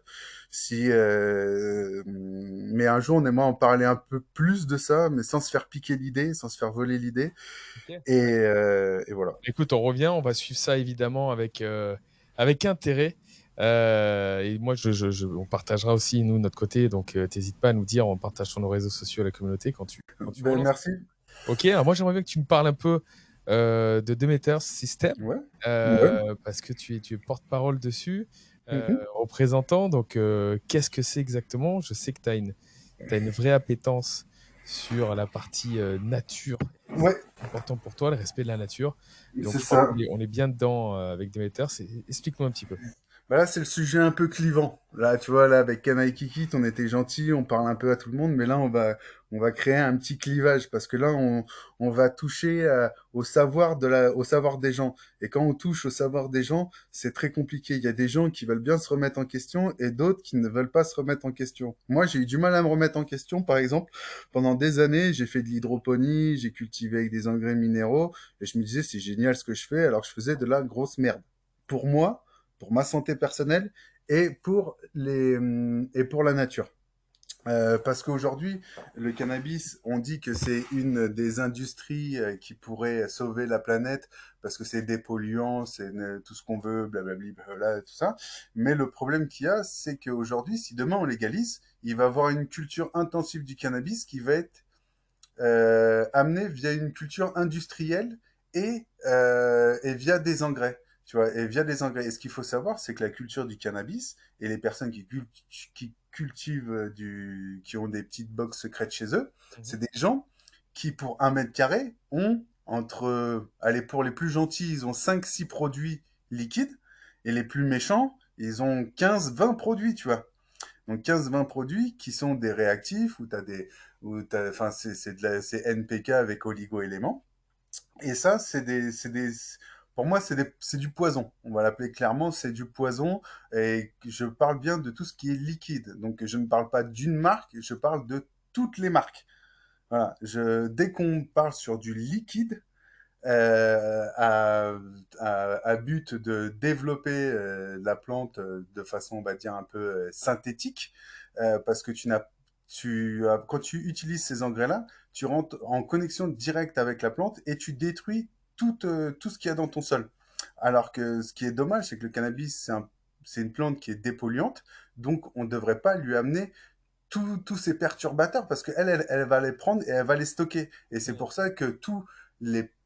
Mais un jour, on aimerait en parler un peu plus de ça, mais sans se faire piquer l'idée, sans se faire voler l'idée. Ok. Et voilà. Écoute, on revient, on va suivre ça évidemment avec intérêt. Et moi, on partagera aussi, nous, de notre côté. Donc, t'hésites pas à nous dire, on partage sur nos réseaux sociaux, la communauté, quand tu Ben, relances. merci. Ok, alors moi, j'aimerais bien que tu me parles un peu de Demeter System, Ouais. Ouais. parce que tu es porte-parole dessus, Mhm. représentant. Donc, qu'est-ce que c'est exactement? Je sais que t'as une vraie appétence sur la partie nature. Ouais, Important pour toi, le respect de la nature. Donc, c'est je crois ça. on est bien dedans avec Demeter. Explique-nous un petit peu. Bah là, c'est le sujet un peu clivant. Là, tu vois, là, avec Kanaï Kikit, on était gentil, on parle un peu à tout le monde, mais là, on va créer un petit clivage parce que là, on va toucher au savoir des gens. Et quand on touche au savoir des gens, c'est très compliqué. Il y a des gens qui veulent bien se remettre en question et d'autres qui ne veulent pas se remettre en question. Moi, j'ai eu du mal à me remettre en question. Par exemple, pendant des années, j'ai fait de l'hydroponie, j'ai cultivé avec des engrais minéraux et je me disais, c'est génial ce que je fais, alors que je faisais de la grosse merde. Pour moi, pour ma santé personnelle et pour la nature. Parce qu'aujourd'hui, le cannabis, on dit que c'est une des industries qui pourrait sauver la planète parce que c'est dépolluant, tout ce qu'on veut, blablabla, blablabla, tout ça. Mais le problème qu'il y a, c'est qu'aujourd'hui, si demain on légalise, il va y avoir une culture intensive du cannabis qui va être amenée via une culture industrielle et via des engrais. Tu vois, et via des engrais. Et ce qu'il faut savoir, c'est que la culture du cannabis et les personnes qui cultivent qui ont des petites boxes secrètes chez eux, Mhm. c'est des gens qui, pour 1 mètre carré, ont allez, pour les plus gentils, ils ont 5 6 produits liquides, et les plus méchants, ils ont 15 20 produits, tu vois. Donc 15 20 produits qui sont des réactifs, enfin, c'est NPK avec oligo-éléments. Et ça, pour moi, c'est du poison. On va l'appeler clairement, c'est du poison. Et je parle bien de tout ce qui est liquide. Donc, je ne parle pas d'une marque, je parle de toutes les marques. Voilà. Dès qu'on parle sur du liquide, à but de développer la plante de façon, on va dire, un peu synthétique, parce que quand tu utilises ces engrais-là, tu rentres en connexion directe avec la plante et tu détruis tout ce qu'il y a dans ton sol. Alors que ce qui est dommage, c'est que le cannabis, c'est une plante qui est dépolluante, donc on ne devrait pas lui amener tous ces perturbateurs parce qu'elle va les prendre et elle va les stocker. Et c'est Mhm. pour ça que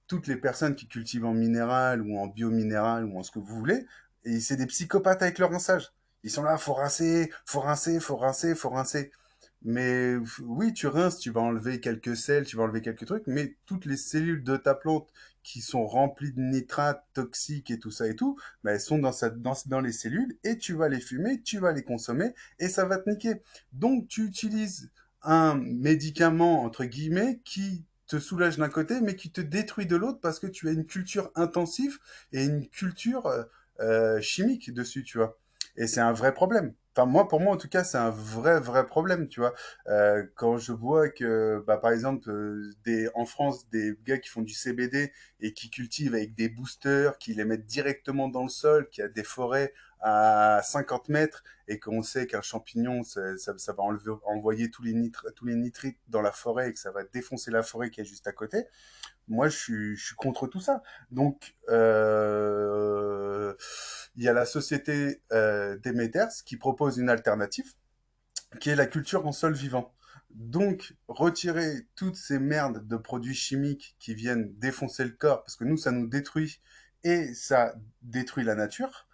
toutes les personnes qui cultivent en minéral ou en biominéral ou en ce que vous voulez, et c'est des psychopathes avec leur rinçage. Ils sont là, faut rincer, faut rincer, faut rincer, faut rincer. Mais oui, tu rinces, tu vas enlever quelques sels, tu vas enlever quelques trucs, mais toutes les cellules de ta plante qui sont remplies de nitrates toxiques et tout ça et tout, bah, elles sont dans les cellules et tu vas les fumer, tu vas les consommer et ça va te niquer. Donc, tu utilises un médicament, entre guillemets, qui te soulage d'un côté, mais qui te détruit de l'autre parce que tu as une culture intensive et une culture chimique dessus, tu vois. Et c'est un vrai problème. Enfin, pour moi, en tout cas, c'est un vrai problème, tu vois. Quand je vois que, bah, par exemple, en France, des gars qui font du CBD et qui cultivent avec des boosters, qui les mettent directement dans le sol, qui a des forêts à 50 mètres, et qu'on sait qu'un champignon, ça va envoyer tous les nitrites dans la forêt et que ça va défoncer la forêt qui est juste à côté. Moi, je suis contre tout ça. Donc, il y a la société Demeters qui propose une alternative, qui est la culture en sol vivant. Donc, retirer toutes ces merdes de produits chimiques qui viennent défoncer le corps, parce que nous, ça nous détruit et ça détruit la nature.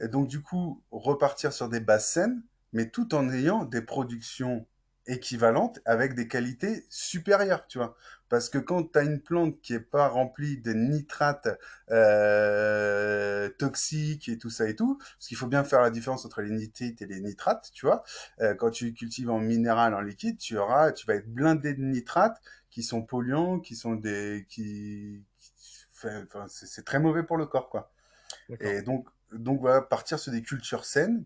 Et donc, du coup, repartir sur des bases saines, mais tout en ayant des productions équivalentes avec des qualités supérieures, tu vois. Parce que quand tu as une plante qui est pas remplie de nitrates toxiques et tout ça et tout, parce qu'il faut bien faire la différence entre les nitrites et les nitrates, tu vois. Quand tu cultives en minéral, en liquide, tu vas être blindé de nitrates qui sont polluants, qui sont enfin, c'est très mauvais pour le corps, quoi. D'accord. Et donc voilà, partir sur des cultures saines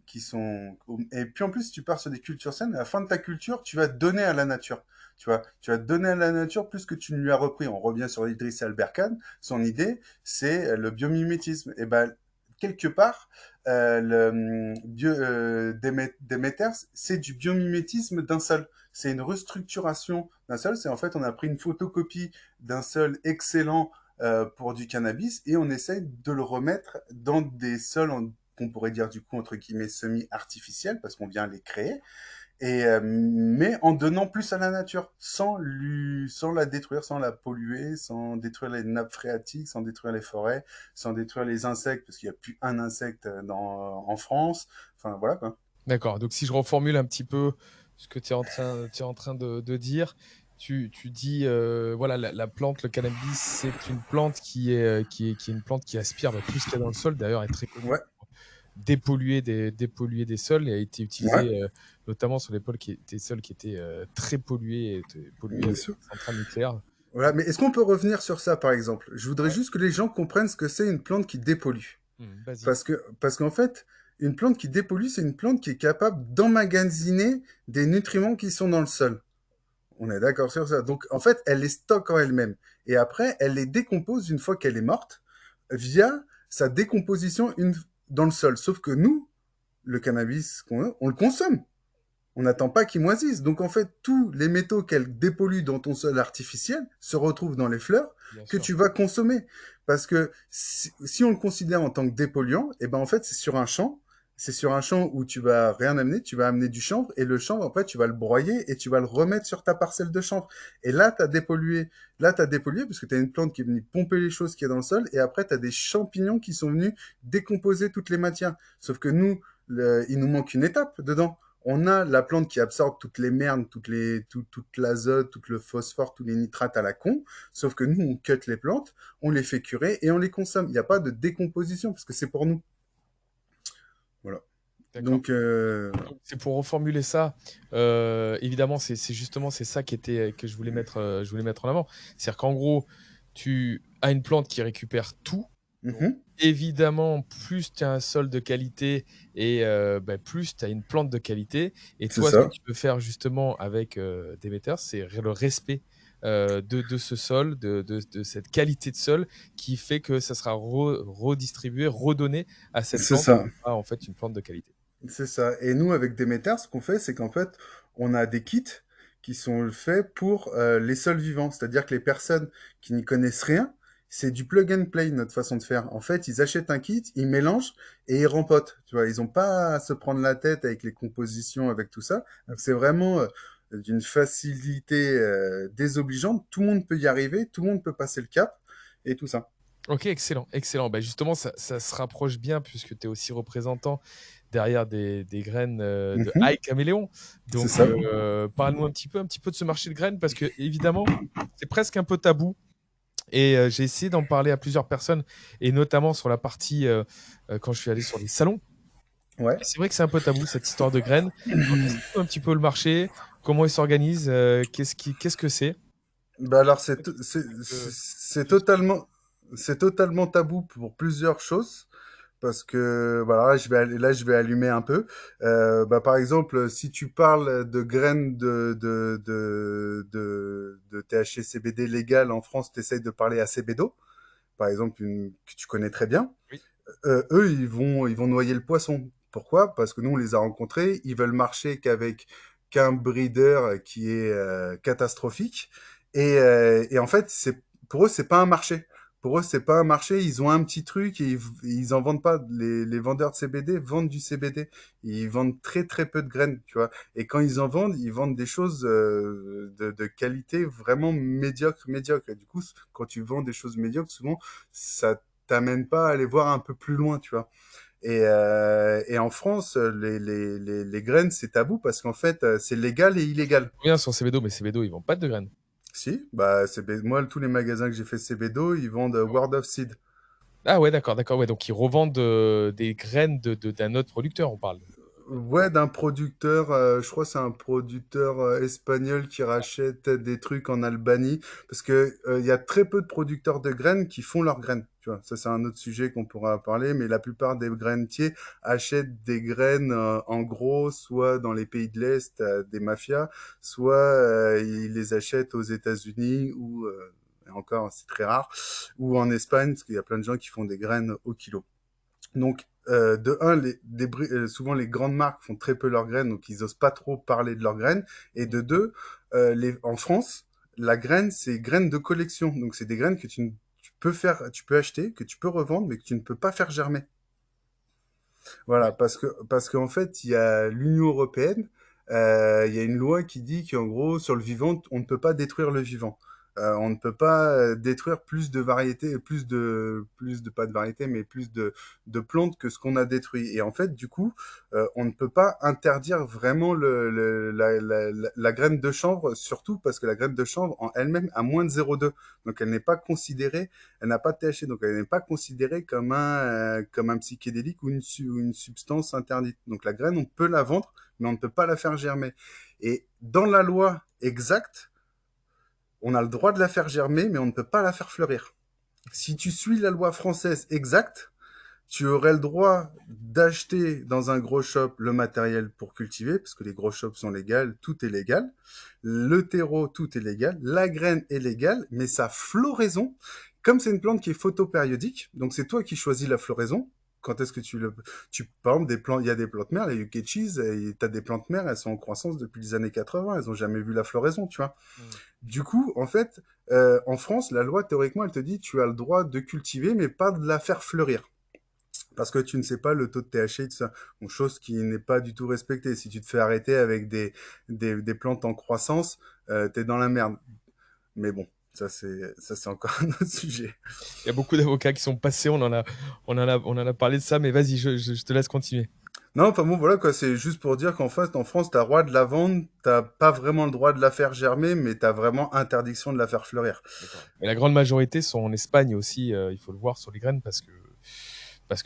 et puis en plus, si tu pars sur des cultures saines, à la fin de ta culture, tu vas donner à la nature. Tu vas donner à la nature plus que tu ne lui as repris. On revient sur Idriss Albert Khan. Son idée, c'est le biomimétisme. Et ben, quelque part, Demeter, c'est du biomimétisme d'un sol. C'est une restructuration d'un sol. C'est en fait, on a pris une photocopie d'un sol excellent pour du cannabis et on essaye de le remettre dans des sols qu'on pourrait dire du coup entre guillemets semi-artificiels parce qu'on vient les créer mais en donnant plus à la nature sans la détruire, sans la polluer, sans détruire les nappes phréatiques, sans détruire les forêts, sans détruire les insectes parce qu'il n'y a plus un insecte en France. Enfin voilà quoi. D'accord. Donc, si je reformule un petit peu ce que tu es en train de dire, tu dis, voilà, la plante, le cannabis, c'est une plante qui est une plante qui aspire bah, tout ce qu'il y a dans le sol. D'ailleurs, elle est très connue Ouais, pour dépolluer des sols et a été ouais, utilisée notamment sur les des sols qui étaient très pollués, pollués bien avec sûr. des centrales nucléaires. Voilà, mais est-ce qu'on peut revenir sur ça par exemple? Je voudrais Ouais. juste que les gens comprennent ce que c'est une plante qui dépollue. Vas-y. Parce qu'en fait, une plante qui dépollue, c'est une plante qui est capable d'emmagasiner des nutriments qui sont dans le sol. On est d'accord sur ça. Donc, en fait, elle les stocke en elle-même. Et après, elle les décompose une fois qu'elle est morte via sa décomposition dans le sol. Sauf que nous, le cannabis qu'on a, on le consomme. On n'attend pas qu'il moisisse. Donc, en fait, tous les métaux qu'elle dépollue dans ton sol artificiel se retrouvent dans les fleurs Bien que sûr. tu vas consommer. Parce que si on le considère en tant que dépolluant, eh ben, en fait, c'est sur un champ. c'est sur un champ où tu vas rien amener, tu vas amener du chanvre, et le chanvre, après, tu vas le broyer et tu vas le remettre sur ta parcelle de chanvre. Et là, t'as dépollué parce que t'as une plante qui est venue pomper les choses qu'il y a dans le sol, et après, t'as des champignons qui sont venus décomposer toutes les matières. Sauf que nous, il nous manque une étape dedans. On a la plante qui absorbe toutes les merdes, toute l'azote, tout le phosphore, tous les nitrates à la con. Sauf que nous, on cut les plantes, on les fait curer et on les consomme. Il n'y a pas de décomposition parce que c'est pour nous. Voilà. D'accord. Donc, voilà. C'est pour reformuler ça. Évidemment, c'est justement c'est ça que je voulais mettre en avant. C'est-à-dire qu'en gros, tu as une plante qui récupère tout. Donc, Mhm. évidemment, plus tu as un sol de qualité et plus tu as une plante de qualité. Et C'est toi, ce que ça. tu peux faire justement avec Demeter, c'est le respect de ce sol, de cette qualité de sol qui fait que ça sera redistribué, redonné à cette C'est plante ça. qui sera en fait une plante de qualité. C'est ça. Et nous, avec Demeter, ce qu'on fait, c'est qu'en fait, on a des kits qui sont faits pour les sols vivants. C'est-à-dire que les personnes qui n'y connaissent rien, c'est du plug and play, notre façon de faire. En fait, ils achètent un kit, ils mélangent et ils rempotent. Tu vois, ils n'ont pas à se prendre la tête avec les compositions, avec tout ça. Donc, c'est vraiment d'une facilité désobligeante. Tout le monde peut y arriver, tout le monde peut passer le cap et tout ça. Ok, excellent, excellent. Bah, justement, ça se rapproche bien puisque tu es aussi représentant derrière des graines de Mhm. High Caméléon. C'est Donc, ça. parle-nous un petit peu de ce marché de graines parce que, évidemment, c'est presque un peu tabou. Et j'ai essayé d'en parler à plusieurs personnes, et notamment sur la partie quand je suis allé sur les salons. Ouais. Et c'est vrai que c'est un peu tabou, cette histoire de graines. Donc, explique-moi un petit peu le marché, comment il s'organise, qu'est-ce que c'est. Bah alors Euh, c'est totalement tabou pour plusieurs choses parce que voilà là je vais allumer un peu. Bah par exemple si tu parles de graines de THC CBD légal en France, t'essayes de parler à CBDO par exemple une que tu connais très bien. Oui. Eux ils vont noyer le poisson. Pourquoi? Parce que nous on les a rencontrés, ils veulent marcher qu'un breeder qui est catastrophique et en fait c'est pour eux c'est pas un marché. Pour eux c'est pas un marché, ils ont un petit truc et ils en vendent pas. Les vendeurs de CBD vendent du CBD. Ils vendent très très peu de graines, tu vois. Et quand ils en vendent, ils vendent des choses de qualité vraiment médiocre. Et du coup, quand tu vends des choses médiocres, souvent ça t'amène pas à aller voir un peu plus loin, tu vois. Et en France, les graines, c'est tabou parce qu'en fait, c'est légal et illégal. Combien sur CBDO? Mais CBDO, ils vendent pas de graines. Si, bah, moi, tous les magasins que j'ai fait CBDO, ils vendent Word of Seed. Ah ouais, d'accord, d'accord. Ouais, donc ils revendent des graines d'un autre producteur, on parle. Ouais, d'un producteur, je crois que c'est un producteur espagnol qui rachète des trucs en Albanie, parce que il y a très peu de producteurs de graines qui font leurs graines. Tu vois, ça c'est un autre sujet qu'on pourra parler, mais la plupart des grainetiers achètent des graines en gros, soit dans les pays de l'Est, des mafias, soit ils les achètent aux États-Unis ou et encore c'est très rare, ou en Espagne, parce qu'il y a plein de gens qui font des graines au kilo. Donc, de un, souvent les grandes marques font très peu leurs graines, donc ils osent pas trop parler de leurs graines. Et de deux, en France, la graine, c'est graine de collection. Donc, c'est des graines que tu peux acheter, que tu peux revendre, mais que tu ne peux pas faire germer. Voilà, Ouais. parce qu'en fait, il y a l'Union européenne, il y a une loi qui dit qu'en gros, sur le vivant, on ne peut pas détruire le vivant. On ne peut pas détruire plus de variétés, pas de variétés, mais de plantes que ce qu'on a détruit. Et en fait, du coup, on ne peut pas interdire vraiment la graine de chanvre, surtout parce que la graine de chanvre en elle-même a moins de 0,2. Donc elle n'est pas considérée, elle n'a pas de THC, donc elle n'est pas considérée comme un psychédélique ou une substance interdite. Donc la graine, on peut la vendre, mais on ne peut pas la faire germer. Et dans la loi exacte, on a le droit de la faire germer, mais on ne peut pas la faire fleurir. Si tu suis la loi française exacte, tu aurais le droit d'acheter dans un gros shop le matériel pour cultiver, parce que les gros shops sont légaux, tout est légal. Le terreau, tout est légal. La graine est légale, mais sa floraison, comme c'est une plante qui est photopériodique, donc c'est toi qui choisis la floraison. Quand est-ce que par exemple, il y a des plantes mères, les Yucachis, et t'as des plantes mères, elles sont en croissance depuis les années 80, elles ont jamais vu la floraison, tu vois. Mm. Du coup, en fait, en France, la loi, théoriquement, elle te dit, tu as le droit de cultiver, mais pas de la faire fleurir. Parce que tu ne sais pas le taux de THC et tout ça. Une chose qui n'est pas du tout respectée. Si tu te fais arrêter avec des plantes en croissance, t'es dans la merde. Mais bon, ça c'est encore un autre sujet. Il y a beaucoup d'avocats qui sont passés, on en a parlé de ça, mais vas-y, je te laisse continuer. Non, enfin bon, voilà quoi, c'est juste pour dire qu'en fait, en France, t'as le droit de la vendre, t'as pas vraiment le droit de la faire germer, mais t'as vraiment interdiction de la faire fleurir. D'accord. Et la grande majorité sont en Espagne aussi, il faut le voir sur les graines, parce que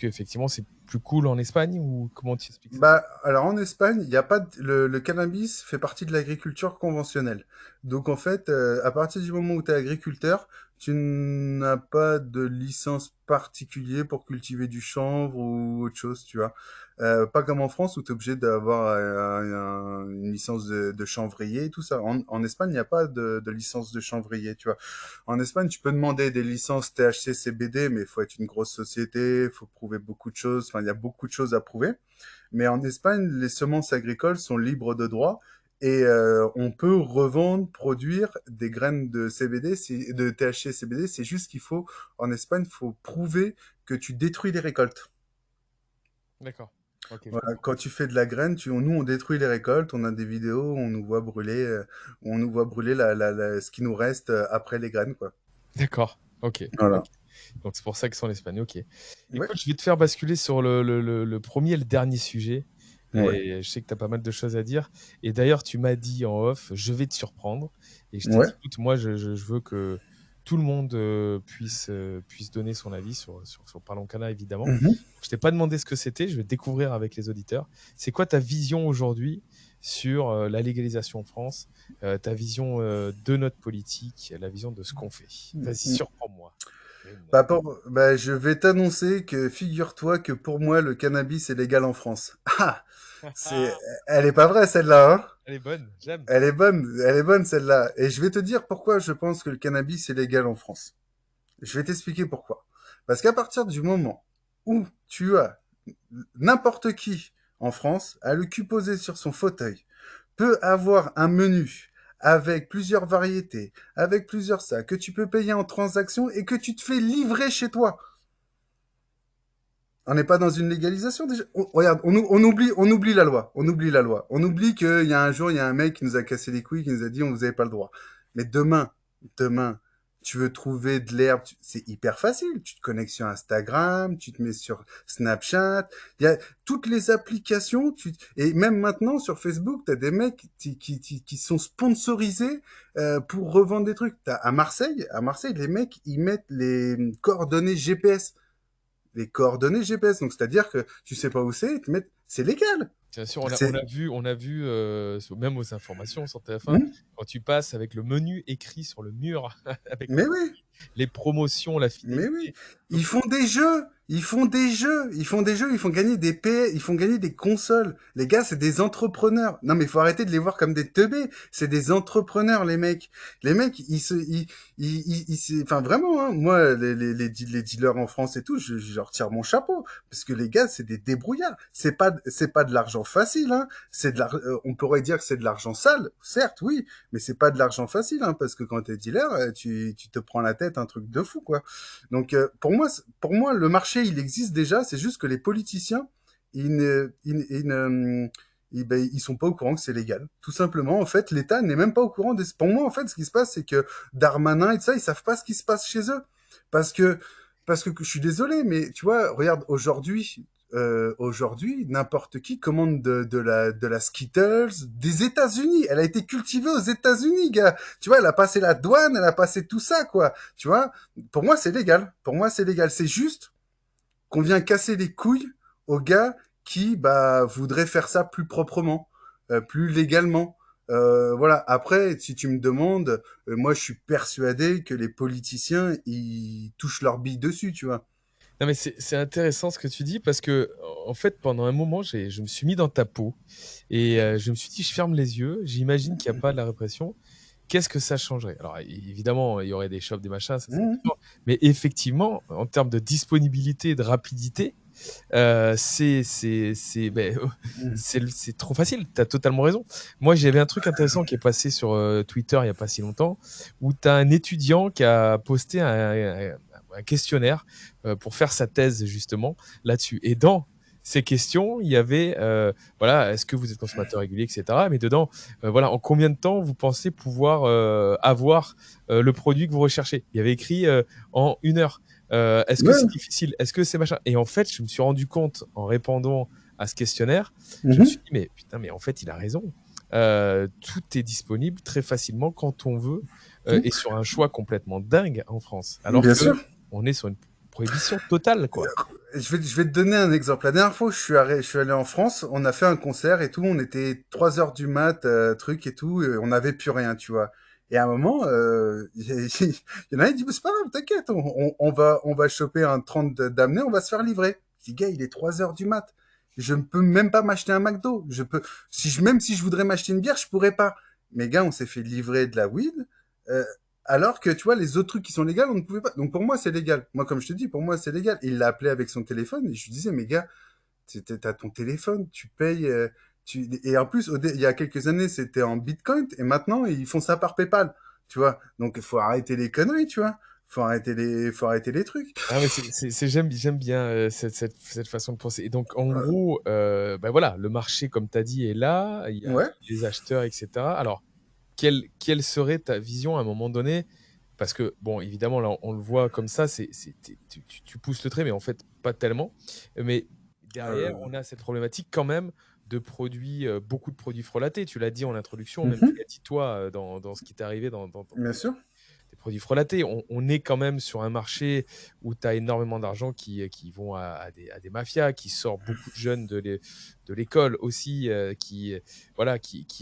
effectivement, c'est plus cool en Espagne, ou comment tu expliques ça? Bah, alors en Espagne, il y a pas le cannabis fait partie de l'agriculture conventionnelle. Donc en fait, à partir du moment où tu es agriculteur, tu n'as pas de licence particulière pour cultiver du chanvre ou autre chose, tu vois. Pas comme en France où tu es obligé d'avoir une licence de chanvrier et tout ça. En Espagne, il n'y a pas de licence de chanvrier, tu vois. En Espagne, tu peux demander des licences THC, CBD, mais il faut être une grosse société, il faut prouver beaucoup de choses. Enfin, il y a beaucoup de choses à prouver. Mais en Espagne, les semences agricoles sont libres de droit et on peut revendre, produire des graines de CBD, de THC, CBD. C'est juste qu'il faut, en Espagne, il faut prouver que tu détruis les récoltes. D'accord. Ok, je Voilà, comprends. quand tu fais de la graine, nous on détruit les récoltes, on a des vidéos, on nous voit brûler ce qui nous reste après les graines, quoi. D'accord. Ok. Ok. Voilà. Donc c'est pour ça qu'ils sont en Espagne. Ok. Ouais. Écoute, je vais te faire basculer sur le premier et le dernier sujet. Ouais. Et je sais que tu as pas mal de choses à dire. Et d'ailleurs, tu m'as dit en off, je vais te surprendre. Et je t'ai Ouais. dit, écoute, moi, je veux que tout le monde puisse donner son avis sur Parlons Cana, évidemment. Mhm. Je t'ai pas demandé ce que c'était, je vais découvrir avec les auditeurs. C'est quoi ta vision aujourd'hui sur la légalisation en France, ta vision de notre politique, la vision de ce qu'on fait? Vas-y, surprends-moi. Bah, je vais t'annoncer que figure-toi que pour moi, le cannabis est légal en France. Ah! C'est, elle est pas vraie, celle-là, hein? Elle est bonne, j'aime. Elle est bonne, celle-là. Et je vais te dire pourquoi je pense que le cannabis est légal en France. Je vais t'expliquer pourquoi. Parce qu'à partir du moment où tu as n'importe qui en France à le cul posé sur son fauteuil, peut avoir un menu avec plusieurs variétés, avec plusieurs sacs, que tu peux payer en transaction et que tu te fais livrer chez toi. On n'est pas dans une légalisation déjà. Regarde, on oublie la loi. On oublie la loi. On oublie qu'il y a un jour, il y a un mec qui nous a cassé les couilles, qui nous a dit on vous avez pas le droit. Mais demain, tu veux trouver de l'herbe, c'est hyper facile. Tu te connectes sur Instagram, tu te mets sur Snapchat. Il y a toutes les applications. Et même maintenant sur Facebook, t'as des mecs qui sont sponsorisés pour revendre des trucs. À Marseille, les mecs ils mettent les coordonnées GPS, les coordonnées GPS. Donc, c'est-à-dire que tu sais pas où c'est, c'est légal. Bien sûr, C'est, on a vu même aux informations sur TF1, Hmm. quand tu passes avec le menu écrit sur le mur, avec Mais oui, les promotions, la mais oui. fidélité. Donc, Ils font des jeux, ils font des jeux, ils font des jeux, ils font gagner des paix, ils font gagner des consoles. Les gars, c'est des entrepreneurs. Non, mais il faut arrêter de les voir comme des teubés. C'est des entrepreneurs, les mecs. Les mecs, enfin vraiment, hein, moi, les dealers en France et tout, je leur tire mon chapeau. Parce que les gars, c'est des débrouillards. C'est pas de l'argent facile, hein. On pourrait dire que c'est de l'argent sale, certes, oui, mais c'est pas de l'argent facile, hein, parce que quand t'es dealer, tu te prends la tête un truc de fou, quoi. Donc pour moi, le marché il existe déjà. C'est juste que les politiciens, ils sont pas au courant que c'est légal. Tout simplement, en fait, l'État n'est même pas au courant. Pour moi, en fait, ce qui se passe, c'est que Darmanin et tout ça, ils savent pas ce qui se passe chez eux, parce que je suis désolé, mais tu vois, regarde aujourd'hui, n'importe qui commande de la Skittles des États-Unis. Elle a été cultivée aux États-Unis, gars. Tu vois, elle a passé la douane, elle a passé tout ça, quoi. Tu vois, pour moi, c'est légal. Pour moi, c'est légal. C'est juste qu'on vient casser les couilles aux gars qui, bah, voudraient faire ça plus proprement, plus légalement. Voilà. Après, si tu me demandes, moi, je suis persuadé que les politiciens, ils touchent leur bille dessus, tu vois. non, mais c'est intéressant ce que tu dis, parce que, en fait, pendant un moment, je me suis mis dans ta peau et je me suis dit, je ferme les yeux, j'imagine qu'il n'y a pas de la répression. Qu'est-ce que ça changerait? Alors, évidemment, il y aurait des shops, des machins, ça c'est Mmh. sûr. Mais effectivement, en termes de disponibilité et de rapidité, ben, Mmh. c'est trop facile. Tu as totalement raison. Moi, j'avais un truc intéressant qui est passé sur Twitter il n'y a pas si longtemps, où tu as un étudiant qui a posté un questionnaire pour faire sa thèse justement là-dessus. Et dans ces questions, il y avait, voilà, est-ce que vous êtes consommateur régulier, etc. Mais dedans, voilà, en combien de temps vous pensez pouvoir avoir le produit que vous recherchez? Il y avait écrit en 1 heure. Est-ce que c'est Ouais. difficile? Est-ce que c'est machin? Et en fait, je me suis rendu compte en répondant à ce questionnaire, je me suis Mhm. dit, mais putain, mais en fait, il a raison. Tout est disponible très facilement quand on veut et sur un choix complètement dingue en France. Alors Bien que sûr. on est sur une prohibition totale, quoi. Je vais te donner un exemple. La dernière fois, je suis allé en France, on a fait un concert et tout, on était 3 heures du mat, truc et tout, et on n'avait plus rien, tu vois. Et à un moment, il y en a un qui dit, bah, c'est pas grave, t'inquiète, on va choper un 30 d'amener, on va se faire livrer. Je dis, gars, il est 3 heures du mat. Je ne peux même pas m'acheter un McDo. Même si je voudrais m'acheter une bière, je pourrais pas. Mais gars, on s'est fait livrer de la weed. euh, Alors que, tu vois, les autres trucs qui sont légaux, on ne pouvait pas. Donc pour moi, c'est légal. Moi, comme je te dis, pour moi, c'est légal. Et il l'a appelé avec son téléphone et je lui disais, mais gars, t'as ton téléphone, tu payes. Et en plus, il y a quelques années, c'était en Bitcoin et maintenant, ils font ça par PayPal. Tu vois. Donc il faut arrêter les conneries, tu vois. Faut arrêter les trucs. Ah, mais j'aime bien cette façon de penser. Et donc, en gros, ben voilà, le marché, comme tu as dit, est là. Il y a Ouais. les acheteurs, etc. Alors, quelle serait ta vision à un moment donné? Parce que, bon, évidemment, là, on le voit comme ça, tu pousses le trait, mais en fait, pas tellement. Mais derrière, Euh, on a cette problématique quand même de produits, beaucoup de produits frelatés. Tu l'as dit en introduction, même tu mhm, l'as dit toi dans ce qui t'est arrivé dans bien sûr. des produits frelatés. On est quand même sur un marché où tu as énormément d'argent qui vont à des mafias, qui sort beaucoup de jeunes de l'école aussi, qui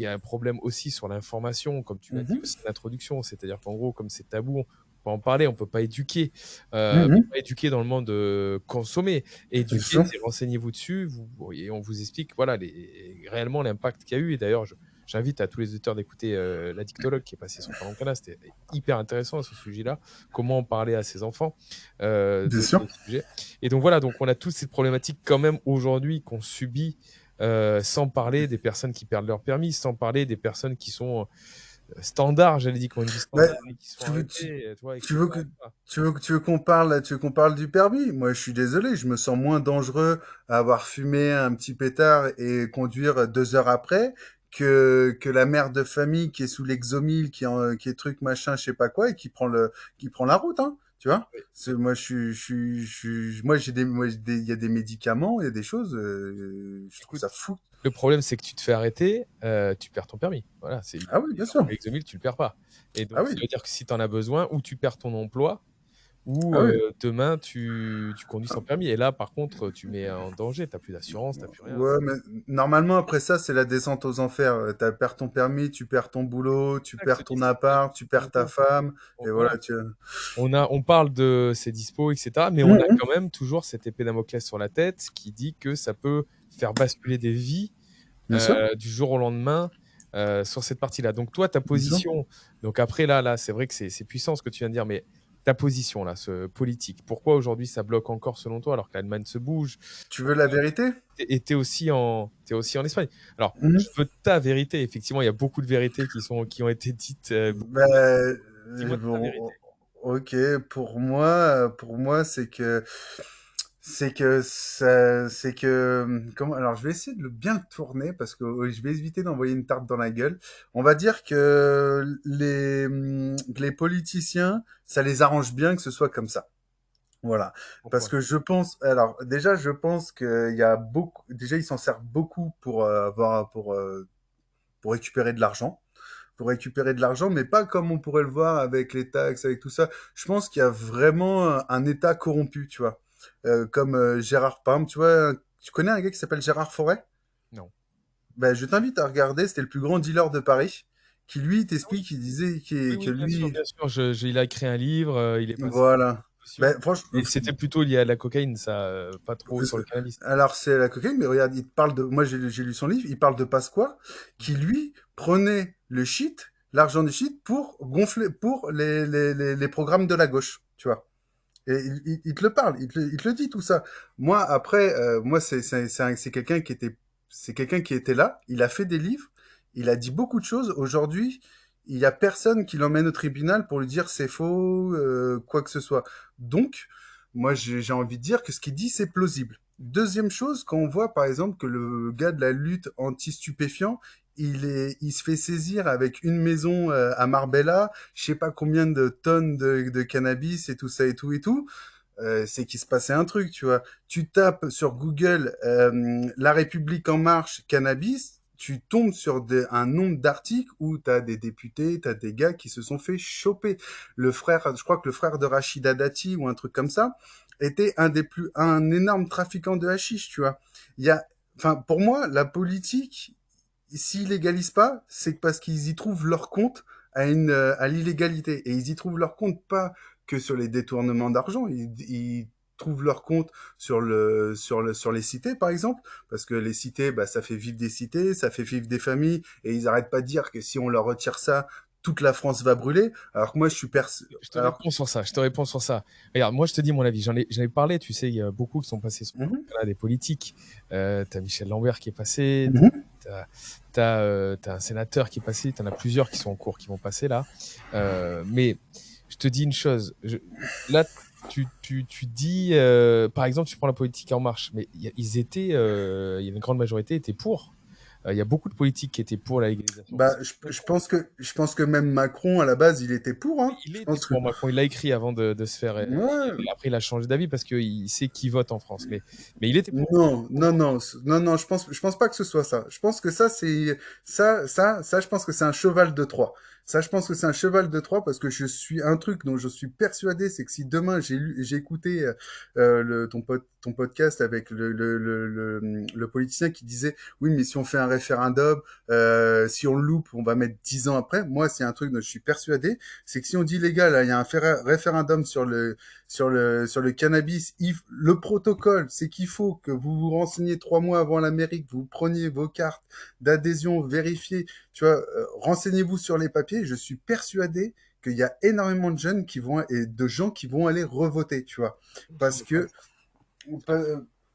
a un problème aussi sur l'information, comme tu l'as dit Mhm, aussi en introduction. C'est-à-dire qu'en gros, comme c'est tabou, on peut pas en parler, on peut pas éduquer. Mais mhm, pas éduquer dans le monde consommer. bien Éduquer, sûr. c'est renseignez-vous dessus, et on vous explique voilà, réellement l'impact qu'il y a eu. Et d'ailleurs, j'invite à tous les auditeurs d'écouter La Dictologue qui est passé sur Parlons Canal. C'était hyper intéressant ce sujet-là. Comment parler à ses enfants Bien de sûr. ce sujet. Et donc voilà, donc on a toutes ces problématiques quand même aujourd'hui qu'on subit, sans parler des personnes qui perdent leur permis, sans parler des personnes qui sont standards, j'allais dire, qui ont une vie Mais standard et qui sont tu veux, tu, arrêtées, tu vois, tu etc. veux que, tu veux qu'on parle du permis? Moi, je suis désolé, je me sens moins dangereux à avoir fumé un petit pétard et conduire 2 heures après que la mère de famille qui est sous l'exomile, qui est truc machin, je sais pas quoi, et qui prend la route, hein, tu vois? Moi, il y a des médicaments, il y a des choses, je trouve Écoute, ça fou. le problème, c'est que tu te fais arrêter, tu perds ton permis. Voilà, Ah oui, bien alors sûr. que l'exomil, tu le perds pas. Et Ah donc, ça oui. veut dire que si tu en as besoin, ou tu perds ton emploi, ou Ah oui. demain, tu conduis sans permis. Et là, par contre, tu mets en danger. Tu n'as plus d'assurance, tu n'as plus rien. Ouais, mais normalement, après ça, c'est la descente aux enfers. Tu perds ton permis, tu perds ton boulot, tu C'est ça que je perds te dis, ton appart, tu en perds ta gros, femme, et voilà. voilà, tu... On parle de ces dispos, etc. Mais on a Mhm, quand même toujours cette épée Damoclès sur la tête qui dit que ça peut faire basculer des vies bien sûr, du jour au lendemain sur cette partie-là. Donc toi, ta bien sûr. position, donc après là, c'est vrai que c'est puissant ce que tu viens de dire, mais ta position là, ce politique, pourquoi aujourd'hui ça bloque encore selon toi alors que l'Allemagne se bouge Tu veux la vérité? et t'es aussi en Espagne. Alors, Mhm. je veux ta vérité. Effectivement, il y a beaucoup de vérités qui ont été dites. Ben, Dis-moi ta bon, vérité. ok, pour moi, comment, alors je vais essayer de bien le tourner parce que je vais éviter d'envoyer une tarte dans la gueule. On va dire que les politiciens, ça les arrange bien que ce soit comme ça. Voilà. Parce Pourquoi? que je pense, alors déjà, je pense qu'il y a beaucoup, déjà, ils s'en servent beaucoup pour récupérer de l'argent. Pour récupérer de l'argent, mais pas comme on pourrait le voir avec les taxes, avec tout ça. Je pense qu'il y a vraiment un État corrompu, tu vois. Comme Gérard Parme, tu vois. Tu connais un gars qui s'appelle Gérard Forêt? Non. Ben, je t'invite à regarder, c'était le plus grand dealer de Paris, qui lui Ah oui, t'explique, il disait oui, que oui, bien sûr, lui, bien sûr. Il a écrit un livre, il est passé voilà. sur. Ben, franchement, Et c'était plutôt lié à la cocaïne, ça, pas trop sur le cannabis. alors c'est la cocaïne, mais regarde, il te parle de. Moi j'ai lu son livre, il parle de Pasqua, qui lui prenait le shit, l'argent du shit, pour gonfler, pour les programmes de la gauche, tu vois. Et il te le parle, il te le dit tout ça. Moi après, moi c'est quelqu'un qui était là, il a fait des livres, il a dit beaucoup de choses. Aujourd'hui, il y a personne qui l'emmène au tribunal pour lui dire c'est faux, quoi que ce soit. Donc, moi, j'ai envie de dire que ce qu'il dit, c'est plausible. Deuxième chose, quand on voit par exemple que le gars de la lutte anti-stupéfiants, il se fait saisir avec une maison à Marbella, je sais pas combien de tonnes de cannabis et tout ça et tout et tout. C'est qu'il se passait un truc, tu vois. Tu tapes sur Google La République en marche cannabis, tu tombes sur un nombre d'articles où tu as des députés, tu as des gars qui se sont fait choper. Le frère, je crois que le frère de Rachida Dati ou un truc comme ça, était un énorme trafiquant de hashish, tu vois. Il y a, enfin, pour moi, la politique, s'ils légalisent pas, c'est parce qu'ils y trouvent leur compte à l'illégalité. Et ils y trouvent leur compte pas que sur les détournements d'argent, ils trouvent leur compte sur les cités, par exemple, parce que les cités, bah, ça fait vivre des cités, ça fait vivre des familles, et ils arrêtent pas de dire que si on leur retire ça, toute la France va brûler. Alors que moi, je suis Je te réponds sur ça. Je te réponds sur ça. Regarde, moi, je te dis mon avis. J'en ai parlé. Tu sais, il y a beaucoup qui sont passés sur Mhm, des politiques. T'as Michel Lambert qui est passé. mhm. T'as un sénateur qui est passé. T'en as plusieurs qui sont en cours, qui vont passer là. Mais je te dis une chose. Là, tu dis, par exemple, tu prends la politique En Marche, mais il y a une grande majorité étaient pour. Il y a beaucoup de politiques qui étaient pour la légalisation. Bah, je pense que même Macron, à la base, il était pour, hein. Il Je était pense que, pour Macron, il l'a écrit avant de se faire. ouais. Après, il a changé d'avis parce qu'il sait qui vote en France. Mais il était pour. Non, non, non, non, non, je pense pas que ce soit ça. Je pense que ça, c'est, ça, je pense que c'est un cheval de Troie. Ça, je pense que c'est un cheval de Troie parce que je suis un truc dont je suis persuadé, c'est que si demain j'ai écouté ton podcast avec le politicien qui disait, oui, mais si on fait un référendum, si on le loupe, on va mettre 10 ans après. Moi, c'est un truc dont je suis persuadé, c'est que si on dit les gars, là, il y a un référendum sur le cannabis, le protocole, c'est qu'il faut que vous vous renseigniez 3 mois avant l'Amérique, vous preniez vos cartes d'adhésion, vérifiez, tu vois, renseignez-vous sur les papiers. Je suis persuadé qu'il y a énormément de jeunes qui vont et de gens qui vont aller revoter, tu vois, parce que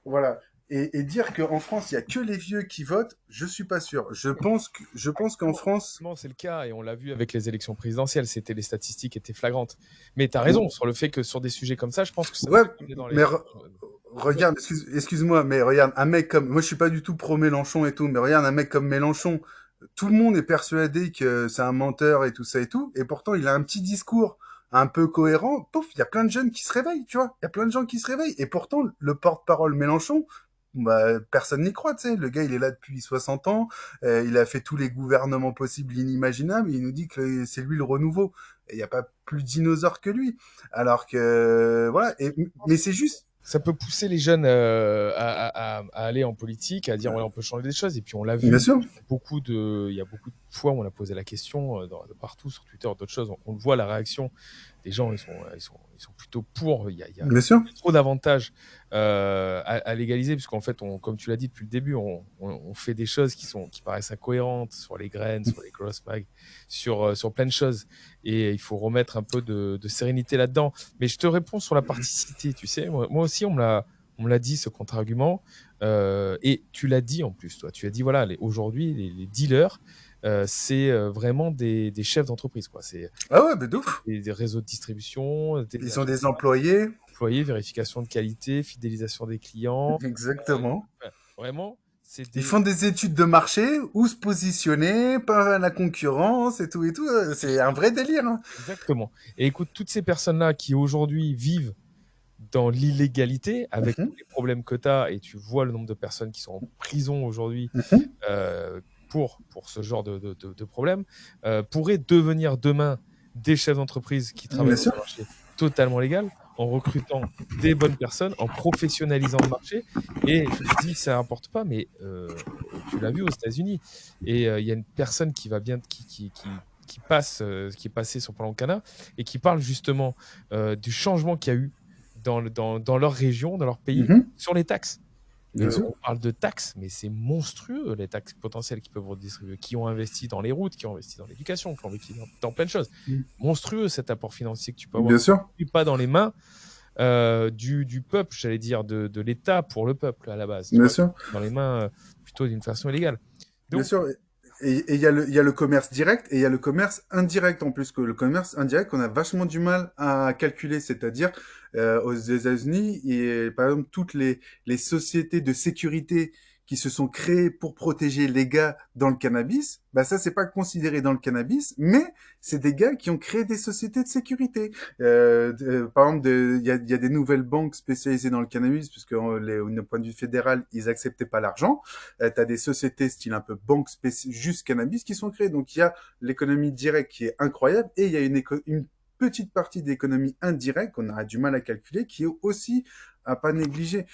voilà. Et dire qu'en France, il y a que les vieux qui votent, je suis pas sûr. Je pense qu'en France, Non, c'est le cas et on l'a vu avec les élections présidentielles. Les statistiques étaient flagrantes. Mais tu as raison sur le fait que sur des sujets comme ça, je pense que ça ouais, devrait aller dans mais les. regarde, excuse-moi, mais regarde, un mec comme, moi je suis pas du tout pro Mélenchon et tout, mais regarde un mec comme Mélenchon, tout le monde est persuadé que c'est un menteur et tout ça et tout, et pourtant il a un petit discours un peu cohérent, pouf, il y a plein de jeunes qui se réveillent, tu vois, il y a plein de gens qui se réveillent, et pourtant le porte-parole Mélenchon, bah, personne n'y croit, tu sais, le gars il est là depuis 60 ans, il a fait tous les gouvernements possibles, inimaginables, et il nous dit que c'est lui le renouveau, et il n'y a pas plus dinosaure que lui, alors que, voilà, mais c'est juste, Ça peut pousser les jeunes à aller en politique, à dire ouais, on peut changer des choses. Et puis on l'a bien vu, sûr. il y a beaucoup de fois où on a posé la question de partout sur Twitter, d'autres choses. On le voit, la réaction des gens, ils sont plutôt pour. Il y a Bien sûr. trop d'avantages à légaliser, puisqu'en fait, comme tu l'as dit depuis le début, on fait des choses qui paraissent incohérentes sur les graines, sur les cross mags, sur plein de choses. Et il faut remettre un peu de sérénité là-dedans. Mais je te réponds sur la partie cité, tu sais. Moi aussi, on me l'a dit, ce contre-argument. Et tu l'as dit en plus, toi. Tu as dit, voilà, aujourd'hui, les dealers, c'est vraiment des chefs d'entreprise, quoi. C'est Ah ouais, mais d'ouf. des réseaux de distribution, Ils sont des employés. employés, vérification de qualité, fidélisation des clients. Exactement. Ouais, vraiment, c'est Ils des. font des études de marché, où se positionner, par la concurrence et tout et tout. C'est un vrai délire, hein. Exactement. Et écoute, toutes ces personnes-là qui aujourd'hui vivent dans l'illégalité, avec Mhm, tous les problèmes que tu as, et tu vois le nombre de personnes qui sont en prison aujourd'hui mhm. pour ce genre de problème, pourraient devenir demain des chefs d'entreprise qui Bien travaillent dans sûr. un marché totalement légal, en recrutant des bonnes personnes, en professionnalisant le marché. Et je te dis, ça n'importe pas, mais tu l'as vu aux États-Unis. Et il y a une personne qui va bien, qui passe, qui est passée sur Plan Cana et qui parle justement du changement qu'il y a eu dans leur région, dans leur pays, Mhm, sur les taxes. bien sûr. On parle de taxes, mais c'est monstrueux les taxes potentielles qui peuvent redistribuer, qui ont investi dans les routes, qui ont investi dans l'éducation, qui ont investi dans plein de choses. Monstrueux cet apport financier que tu peux avoir. Bien sûr. Et pas dans les mains du peuple, j'allais dire, de l'État pour le peuple à la base. Tu Bien vois, sûr. dans les mains plutôt d'une façon illégale. Bien Donc, sûr. Et il y a le commerce direct et il y a le commerce indirect en plus. Que le commerce indirect, on a vachement du mal à calculer. C'est-à-dire, aux États-Unis, et par exemple, toutes les sociétés de sécurité qui se sont créées pour protéger les gars dans le cannabis, bah ça, c'est pas considéré dans le cannabis, mais c'est des gars qui ont créé des sociétés de sécurité. Par exemple, il y a des nouvelles banques spécialisées dans le cannabis, puisque au point de vue fédéral, ils acceptaient pas l'argent. Tu as des sociétés style un peu banque juste cannabis qui sont créées. Donc il y a l'économie directe qui est incroyable et il y a une petite partie d'économie indirecte qu'on a du mal à calculer qui est aussi à pas négliger.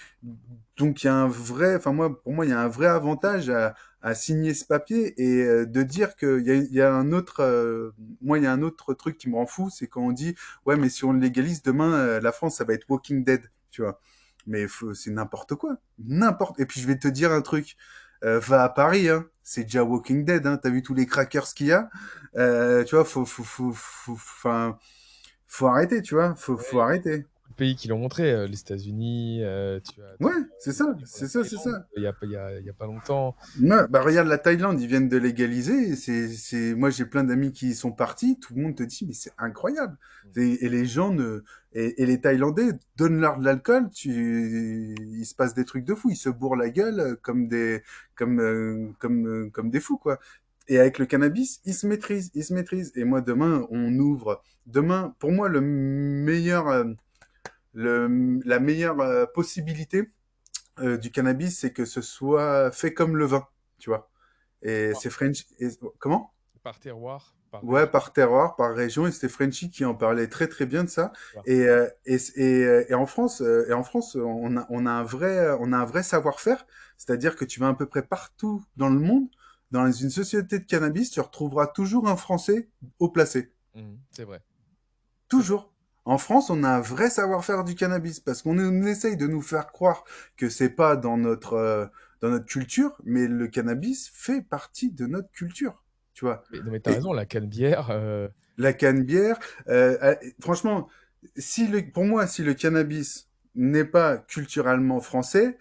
Donc il y a un vrai, enfin moi, pour moi, il y a un vrai avantage à signer ce papier et de dire qu'il y a un autre, moi il y a un autre truc qui me rend fou, c'est quand on dit ouais mais si on le légalise demain, la France ça va être Walking Dead, tu vois. Mais c'est n'importe quoi, n'importe. Et puis je vais te dire un truc, va à Paris, hein, c'est déjà Walking Dead, hein. T'as vu tous les crackers qu'il y a, tu vois, enfin, faut arrêter, tu vois, faut Ouais, arrêter. de pays qui l'ont montré, les États-Unis, Ouais, tu c'est as ça, évoqué la c'est ça, c'est Thaïlande ça. il y a pas longtemps. Ouais, bah regarde la Thaïlande, ils viennent de légaliser. Moi j'ai plein d'amis qui y sont partis. Tout le monde te dit mais c'est incroyable. Et les gens ne, et les Thaïlandais donnent leur de l'alcool. Il se passe des trucs de fou. Ils se bourrent la gueule comme des fous quoi. Et avec le cannabis, ils se maîtrisent, ils se maîtrisent. Et moi demain, on ouvre. Demain, pour moi la meilleure possibilité du cannabis, c'est que ce soit fait comme le vin, tu vois. Et c'est French. Comment? Par terroir, par Ouais, région. par terroir, par région, et c'était Frenchy qui en parlait très très bien de ça. Voilà. Et en France, on a un vrai savoir-faire. C'est-à-dire que tu vas à peu près partout dans le monde, dans une société de cannabis, tu retrouveras toujours un Français haut placé. C'est vrai. C'est vrai. Toujours. En France, on a un vrai savoir-faire du cannabis parce qu'on essaye de nous faire croire que c'est pas dans notre culture, mais le cannabis fait partie de notre culture, tu vois. Mais, non, mais t'as Et raison, la canne-bière, la canne-bière, franchement, pour moi, si le cannabis n'est pas culturellement français,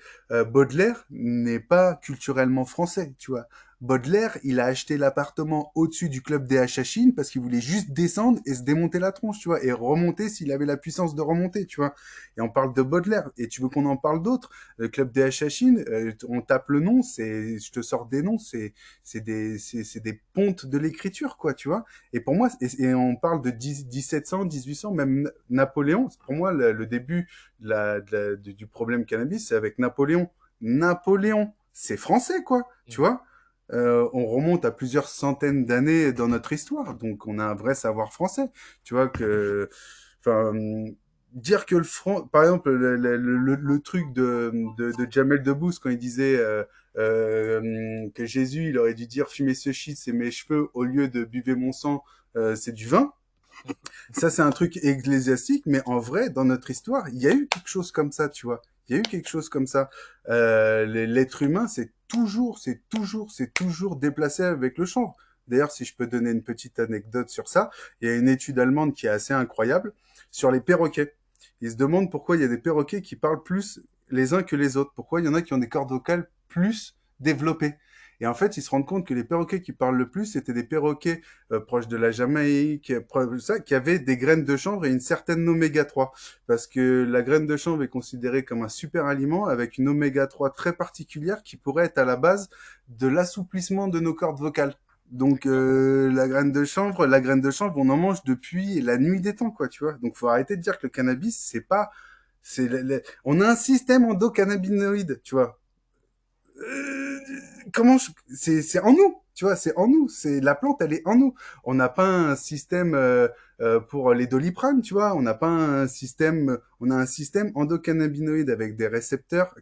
Baudelaire n'est pas culturellement français, tu vois. Baudelaire, il a acheté l'appartement au-dessus du club des Hachachines parce qu'il voulait juste descendre et se démonter la tronche, tu vois, et remonter s'il avait la puissance de remonter, tu vois. Et on parle de Baudelaire. Et tu veux qu'on en parle d'autres? Le club des Hachachines, on tape le nom, je te sors des noms, c'est des pontes de l'écriture, quoi, tu vois. Et pour moi, et on parle de 1700, 1800, même Napoléon. Pour moi, le début du problème cannabis, c'est avec Napoléon. Napoléon, c'est français, quoi, tu vois. On remonte à plusieurs centaines d'années dans notre histoire, donc on a un vrai savoir français. Tu vois que, enfin, dire que par exemple, le truc de Jamel Debbouze quand il disait que Jésus, il aurait dû dire fumez ce shit, c'est mes cheveux, au lieu de buvez mon sang, c'est du vin. Ça, c'est un truc ecclésiastique, mais en vrai, dans notre histoire, il y a eu quelque chose comme ça, tu vois. Il y a eu quelque chose comme ça. L'être humain, c'est toujours déplacé avec le chanvre. D'ailleurs, si je peux donner une petite anecdote sur ça, il y a une étude allemande qui est assez incroyable sur les perroquets. Ils se demandent pourquoi il y a des perroquets qui parlent plus les uns que les autres. Pourquoi il y en a qui ont des cordes vocales plus développées. Et en fait, ils se rendent compte que les perroquets qui parlent le plus, c'était des perroquets proches de la Jamaïque, ça, qui avaient des graines de chanvre et une certaine oméga 3. Parce que la graine de chanvre est considérée comme un super aliment avec une oméga 3 très particulière qui pourrait être à la base de l'assouplissement de nos cordes vocales. Donc la graine de chanvre, on en mange depuis la nuit des temps, quoi, tu vois. Donc faut arrêter de dire que le cannabis, c'est pas, on a un système endocannabinoïde, tu vois. Euh, c'est en nous, tu vois, c'est en nous, c'est la plante, elle est en nous. On n'a pas un système pour les doliprane, tu vois, on a un système endocannabinoïde avec des récepteurs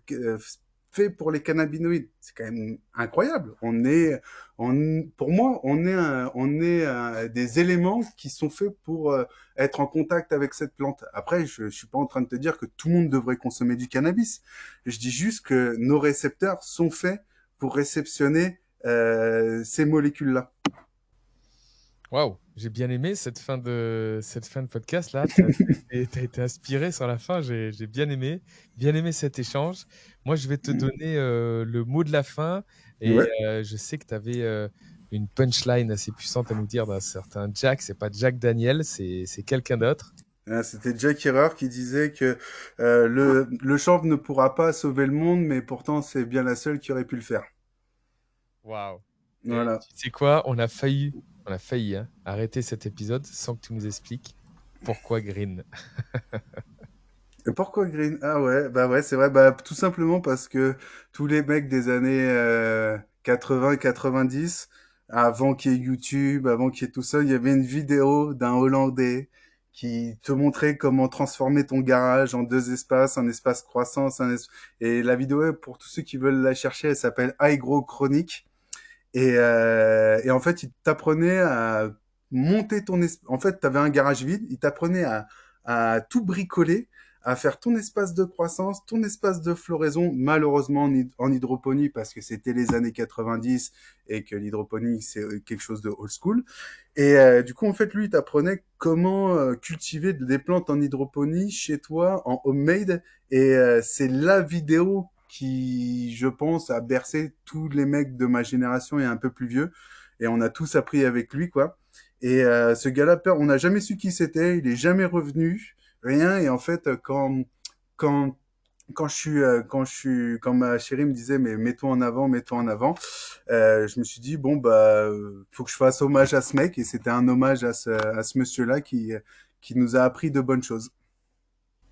faits pour les cannabinoïdes. C'est quand même incroyable. Pour moi, on est des éléments qui sont faits pour être en contact avec cette plante. Après, je suis pas en train de te dire que tout le monde devrait consommer du cannabis. Je dis juste que nos récepteurs sont faits pour réceptionner ces molécules-là. waouh, j'ai bien aimé cette fin de podcast là. T'as été inspiré sur la fin. J'ai bien aimé cet échange. Moi, je vais te donner le mot de la fin et Ouais. je sais que tu avais une punchline assez puissante à nous dire d'un certain Jack. C'est pas Jack Daniel, c'est quelqu'un d'autre. C'était Jack Herer qui disait que le champ ne pourra pas sauver le monde, mais pourtant c'est bien la seule qui aurait pu le faire. Waouh. Voilà. Tu sais quoi, on a failli hein, arrêter cet épisode sans que tu nous expliques pourquoi Green. Et pourquoi Green? Ah ouais, bah ouais, c'est vrai, bah tout simplement parce que tous les mecs des années 80-90, avant qu'il y ait YouTube, avant qu'il y ait tout ça, il y avait une vidéo d'un Hollandais qui te montrait comment transformer ton garage en deux espaces, un espace croissance, et la vidéo, pour tous ceux qui veulent la chercher, elle s'appelle Hygro Chronique. Et en fait, il t'apprenait à monter en fait, tu avais un garage vide, il t'apprenait à tout bricoler, à faire ton espace de croissance, ton espace de floraison, malheureusement en hydroponie, parce que c'était les années 90 et que l'hydroponie, c'est quelque chose de old school. Et du coup, en fait, lui, il t'apprenait comment cultiver des plantes en hydroponie chez toi, en homemade. Et c'est la vidéo qui, je pense, a bercé tous les mecs de ma génération et un peu plus vieux. Et on a tous appris avec lui, quoi. Et ce gars-là, on n'a jamais su qui c'était, il est jamais revenu, rien. Et en fait, quand quand ma chérie me disait mais mets-toi en avant, mets-toi en avant, je me suis dit bon bah faut que je fasse hommage à ce mec, et c'était un hommage à ce monsieur-là qui nous a appris de bonnes choses.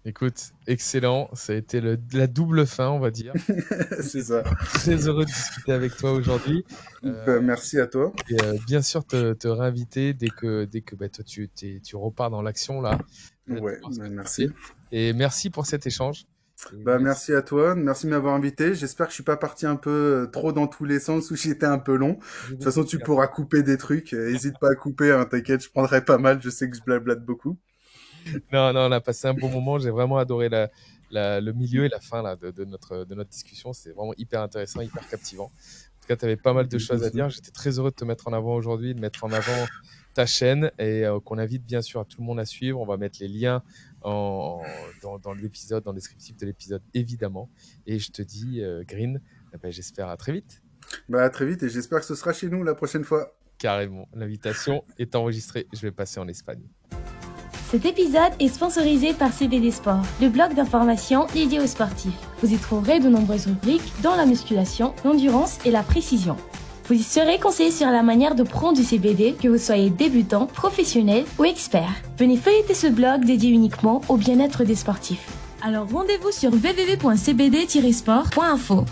Écoute, excellent. Ça a été la double fin, on va dire. C'est ça. Très heureux de discuter avec toi aujourd'hui. Merci à toi. Et bien sûr, te réinviter dès que bah, toi, tu repars dans l'action là. Ouais, merci. Et merci pour cet échange. Merci à toi, merci de m'avoir invité. J'espère que je suis pas parti un peu trop dans tous les sens, où j'étais un peu long. De toute façon, tu pourras couper des trucs. Hésite pas à couper, hein, t'inquiète, je prendrai pas mal. Je sais que je blablate beaucoup. Non, on a passé un bon moment. J'ai vraiment adoré le milieu et la fin là, de notre discussion. C'est vraiment hyper intéressant, hyper captivant. En tout cas, tu avais pas mal de choses à dire. J'étais très heureux de te mettre en avant aujourd'hui, de mettre en avant ta chaîne, et qu'on invite bien sûr à tout le monde à suivre. On va mettre les liens dans l'épisode, dans le descriptif de l'épisode, évidemment. Et je te dis, Green, j'espère à très vite. À très vite, et j'espère que ce sera chez nous la prochaine fois. Carrément. L'invitation est enregistrée. Je vais passer en Espagne. Cet épisode est sponsorisé par CBD Sport, le blog d'information dédié aux sportifs. Vous y trouverez de nombreuses rubriques dans la musculation, l'endurance et la précision. Vous y serez conseillé sur la manière de prendre du CBD, que vous soyez débutant, professionnel ou expert. Venez feuilleter ce blog dédié uniquement au bien-être des sportifs. Alors rendez-vous sur www.cbd-sport.info.